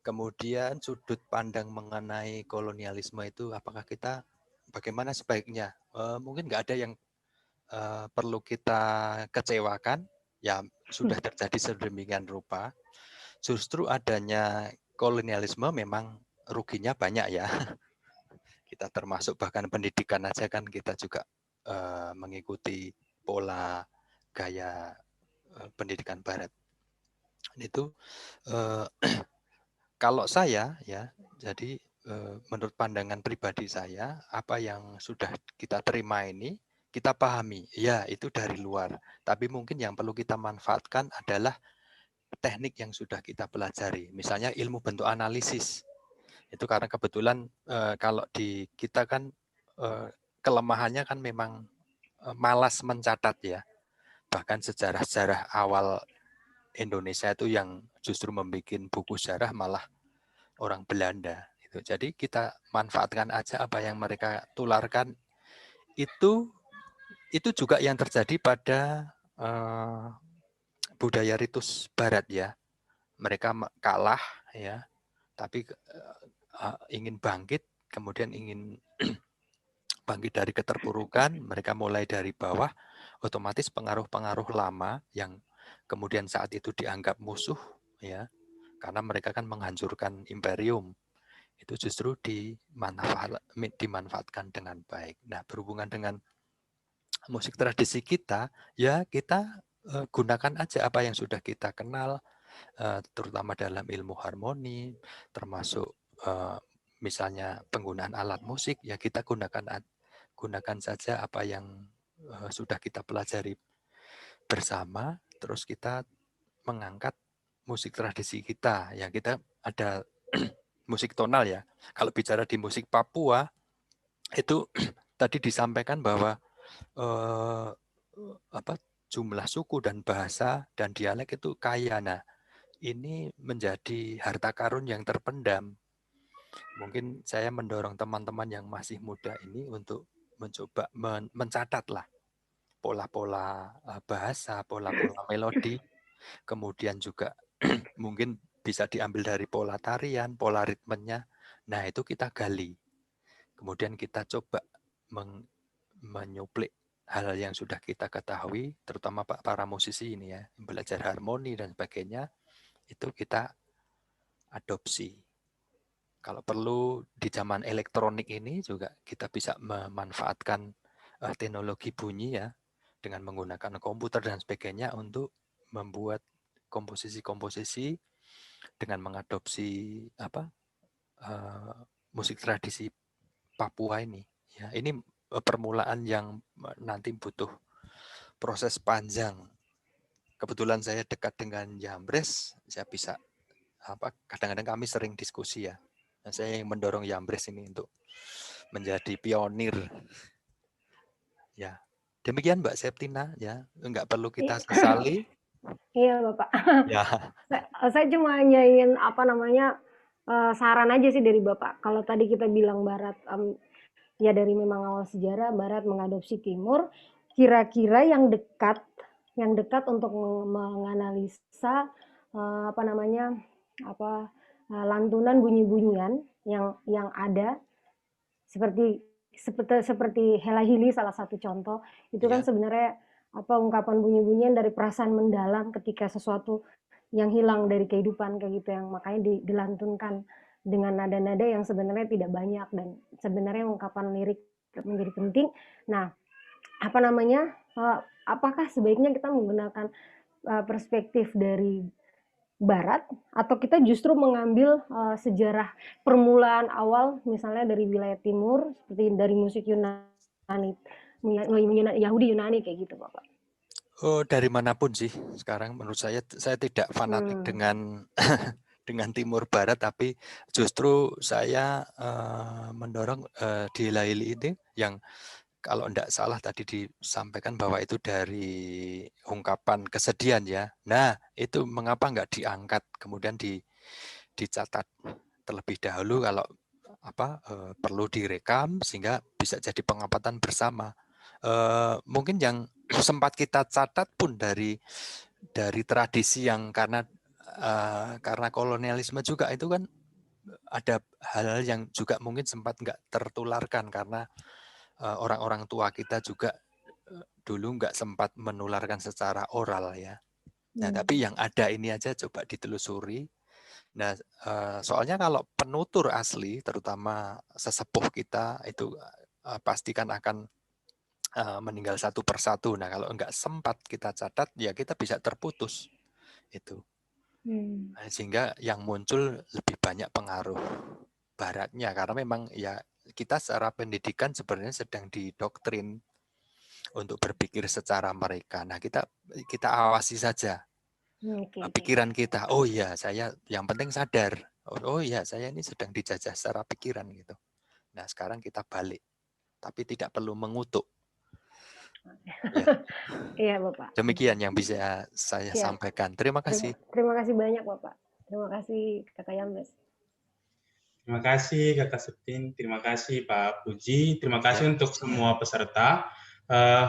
Kemudian sudut pandang mengenai kolonialisme itu apakah kita bagaimana sebaiknya? Mungkin nggak ada yang perlu kita kecewakan. Ya sudah terjadi sedemikian rupa. Justru adanya kolonialisme memang ruginya banyak ya. Kita termasuk bahkan pendidikan aja kan kita juga mengikuti pola gaya pendidikan barat. Itu kalau saya ya, jadi menurut pandangan pribadi saya, apa yang sudah kita terima ini, kita pahami, ya itu dari luar. Tapi mungkin yang perlu kita manfaatkan adalah teknik yang sudah kita pelajari. Misalnya ilmu bentuk analisis. Itu karena kebetulan kalau di kita kan kelemahannya kan memang malas mencatat ya. Bahkan sejarah-sejarah awal Indonesia itu yang justru membuat buku sejarah malah orang Belanda. Jadi kita manfaatkan aja apa yang mereka tularkan. Itu juga yang terjadi pada budaya ritus Barat ya. Mereka kalah ya, tapi ingin bangkit, kemudian ingin bangkit dari keterpurukan. Mereka mulai dari bawah, otomatis pengaruh-pengaruh lama yang kemudian saat itu dianggap musuh ya. Karena mereka kan menghancurkan imperium, itu justru dimanfaatkan dengan baik. Nah, berhubungan dengan musik tradisi kita, ya kita gunakan aja apa yang sudah kita kenal, terutama dalam ilmu harmoni, termasuk misalnya penggunaan alat musik, ya kita gunakan saja apa yang sudah kita pelajari bersama, terus kita mengangkat musik tradisi kita. Ya kita ada musik tonal ya. Kalau bicara di musik Papua itu tadi disampaikan bahwa jumlah suku dan bahasa dan dialek itu kaya. Nah, ini menjadi harta karun yang terpendam. Mungkin saya mendorong teman-teman yang masih muda ini untuk mencoba mencatatlah pola-pola bahasa, pola-pola melodi, kemudian juga mungkin bisa diambil dari pola tarian, pola ritmenya. Nah, itu kita gali. Kemudian kita coba menyuplik hal yang sudah kita ketahui, terutama para musisi ini ya, belajar harmoni dan sebagainya, itu kita adopsi. Kalau perlu di zaman elektronik ini juga kita bisa memanfaatkan teknologi bunyi ya, dengan menggunakan komputer dan sebagainya untuk membuat komposisi-komposisi dengan mengadopsi musik tradisi Papua ini. Ya, ini permulaan yang nanti butuh proses panjang. Kebetulan saya dekat dengan Yambres, saya bisa kadang-kadang kami sering diskusi ya. Nah, saya yang mendorong Yambres ini untuk menjadi pionir. Ya, demikian Mbak Septina ya, enggak perlu kita sesali. Iya Bapak. Ya. Saya cuma ingin saran aja sih dari Bapak. Kalau tadi kita bilang Barat, ya dari memang awal sejarah Barat mengadopsi Timur, kira-kira yang dekat untuk menganalisa lantunan bunyi-bunyian yang ada seperti Hela Hili salah satu contoh itu kan sebenarnya ungkapan bunyi-bunyian dari perasaan mendalam ketika sesuatu yang hilang dari kehidupan kayak gitu, yang makanya dilantunkan dengan nada-nada yang sebenarnya tidak banyak dan sebenarnya ungkapan lirik menjadi penting. Nah, apakah sebaiknya kita menggunakan perspektif dari Barat atau kita justru mengambil sejarah permulaan awal misalnya dari wilayah timur seperti dari musik Yunani, Yahudi Yunani kayak gitu Bapak? Oh, dari manapun sih sekarang menurut saya tidak fanatik dengan dengan timur barat, tapi justru saya mendorong di Hela Hili ini yang kalau tidak salah tadi disampaikan bahwa itu dari ungkapan kesedihan ya. Nah, itu mengapa nggak diangkat kemudian dicatat terlebih dahulu kalau perlu direkam sehingga bisa jadi pengamatan bersama. Mungkin yang sempat kita catat pun dari tradisi yang karena kolonialisme juga itu kan ada hal-hal yang juga mungkin sempat nggak tertularkan karena orang-orang tua kita juga dulu nggak sempat menularkan secara oral ya. Nah, tapi yang ada ini aja coba ditelusuri. Nah, soalnya kalau penutur asli, terutama sesepuh kita itu pastikan akan meninggal satu persatu. Nah, kalau nggak sempat kita catat, ya kita bisa terputus itu. Sehingga yang muncul lebih banyak pengaruh Baratnya karena memang ya kita secara pendidikan sebenarnya sedang didoktrin untuk berpikir secara mereka. Nah, kita awasi saja pikiran kita. Oh iya, saya yang penting sadar. Oh iya, saya ini sedang dijajah secara pikiran gitu. Nah, sekarang kita balik, tapi tidak perlu mengutuk. Ya. Iya Bapak. Demikian yang bisa saya sampaikan. Terima kasih. Terima kasih banyak Bapak. Terima kasih Kakak Yambres. Terima kasih Kakak Septin, terima kasih Pak Puji, terima kasih untuk semua peserta.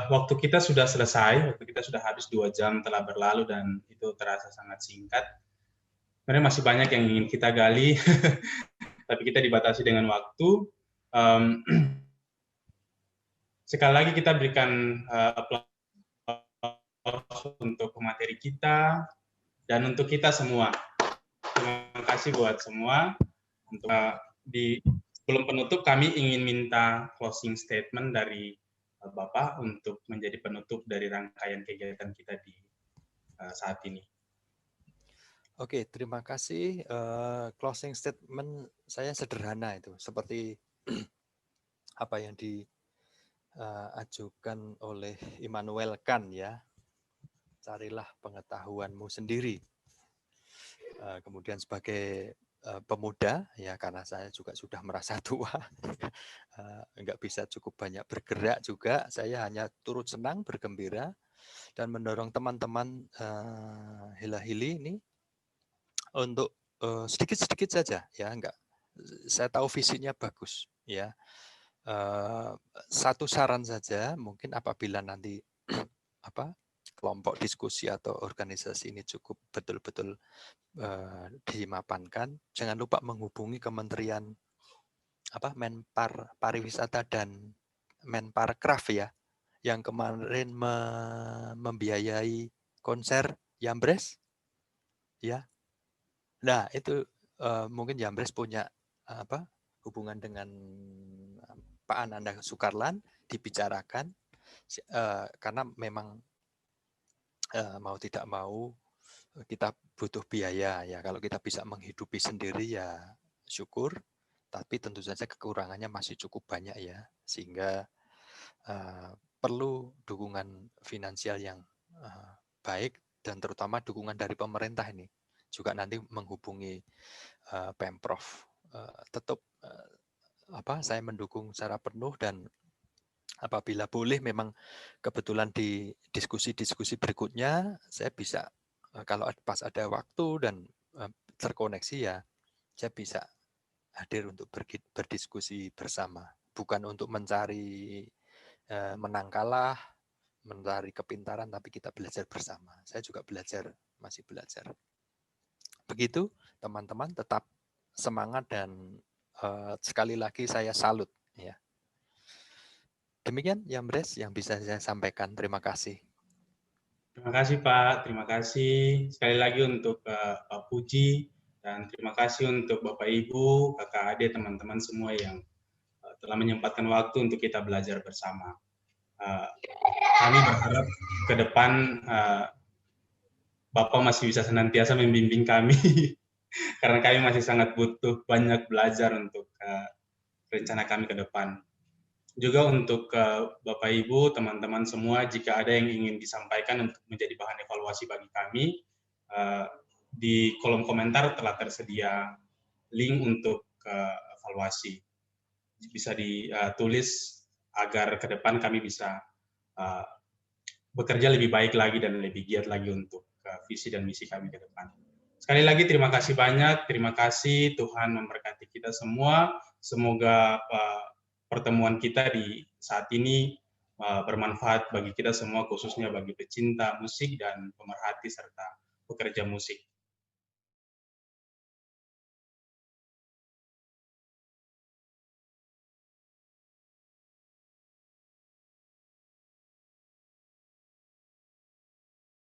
Waktu kita sudah selesai, waktu kita sudah habis 2 jam telah berlalu dan itu terasa sangat singkat. Sebenarnya masih banyak yang ingin kita gali, tapi kita dibatasi dengan waktu. Sekali lagi kita berikan aplaus untuk pemateri kita dan untuk kita semua. Terima kasih buat semua. Untuk sebelum penutup, kami ingin minta closing statement dari Bapak untuk menjadi penutup dari rangkaian kegiatan kita di saat ini. Oke, terima kasih. Closing statement saya sederhana itu, seperti apa yang diajukan oleh Immanuel Kant ya. Carilah pengetahuanmu sendiri. Kemudian sebagai pemuda ya, karena saya juga sudah merasa tua, enggak bisa cukup banyak bergerak juga, saya hanya turut senang, bergembira dan mendorong teman-teman Hela Hili ini untuk sedikit-sedikit saja ya, enggak, saya tahu visinya bagus ya. Satu saran saja, mungkin apabila nanti kelompok diskusi atau organisasi ini cukup betul-betul dimapankan, jangan lupa menghubungi Kementerian Menpar Pariwisata dan Menparkraf ya, yang kemarin membiayai konser Yambres ya. Nah, itu mungkin Yambres punya hubungan dengan Pak Ananda Soekarlan, dibicarakan karena memang mau tidak mau kita butuh biaya ya. Kalau kita bisa menghidupi sendiri ya syukur, tapi tentu saja kekurangannya masih cukup banyak ya, sehingga perlu dukungan finansial yang baik dan terutama dukungan dari pemerintah ini. Juga nanti menghubungi Pemprov. Tetap saya mendukung secara penuh, dan apabila boleh memang kebetulan di diskusi-diskusi berikutnya saya bisa kalau pas ada waktu dan terkoneksi ya saya bisa hadir untuk berdiskusi bersama, bukan untuk mencari menang kalah, mencari kepintaran, tapi kita belajar bersama. Saya juga masih belajar. Begitu teman-teman, tetap semangat dan sekali lagi saya salut ya. Demikian Yambres yang bisa saya sampaikan. Terima kasih. Terima kasih Pak, terima kasih sekali lagi untuk Pak Puji, dan terima kasih untuk Bapak Ibu, kakak adik, teman-teman semua yang telah menyempatkan waktu untuk kita belajar bersama. Kami berharap ke depan Bapak masih bisa senantiasa membimbing kami, karena kami masih sangat butuh banyak belajar untuk rencana kami ke depan. Juga untuk Bapak Ibu, teman-teman semua, jika ada yang ingin disampaikan untuk menjadi bahan evaluasi bagi kami, di kolom komentar telah tersedia link untuk evaluasi. Bisa ditulis agar ke depan kami bisa bekerja lebih baik lagi dan lebih giat lagi untuk visi dan misi kami ke depan. Sekali lagi terima kasih banyak, terima kasih, Tuhan memberkati kita semua. Semoga pertemuan kita di saat ini bermanfaat bagi kita semua, khususnya bagi pecinta musik dan pemerhati serta pekerja musik.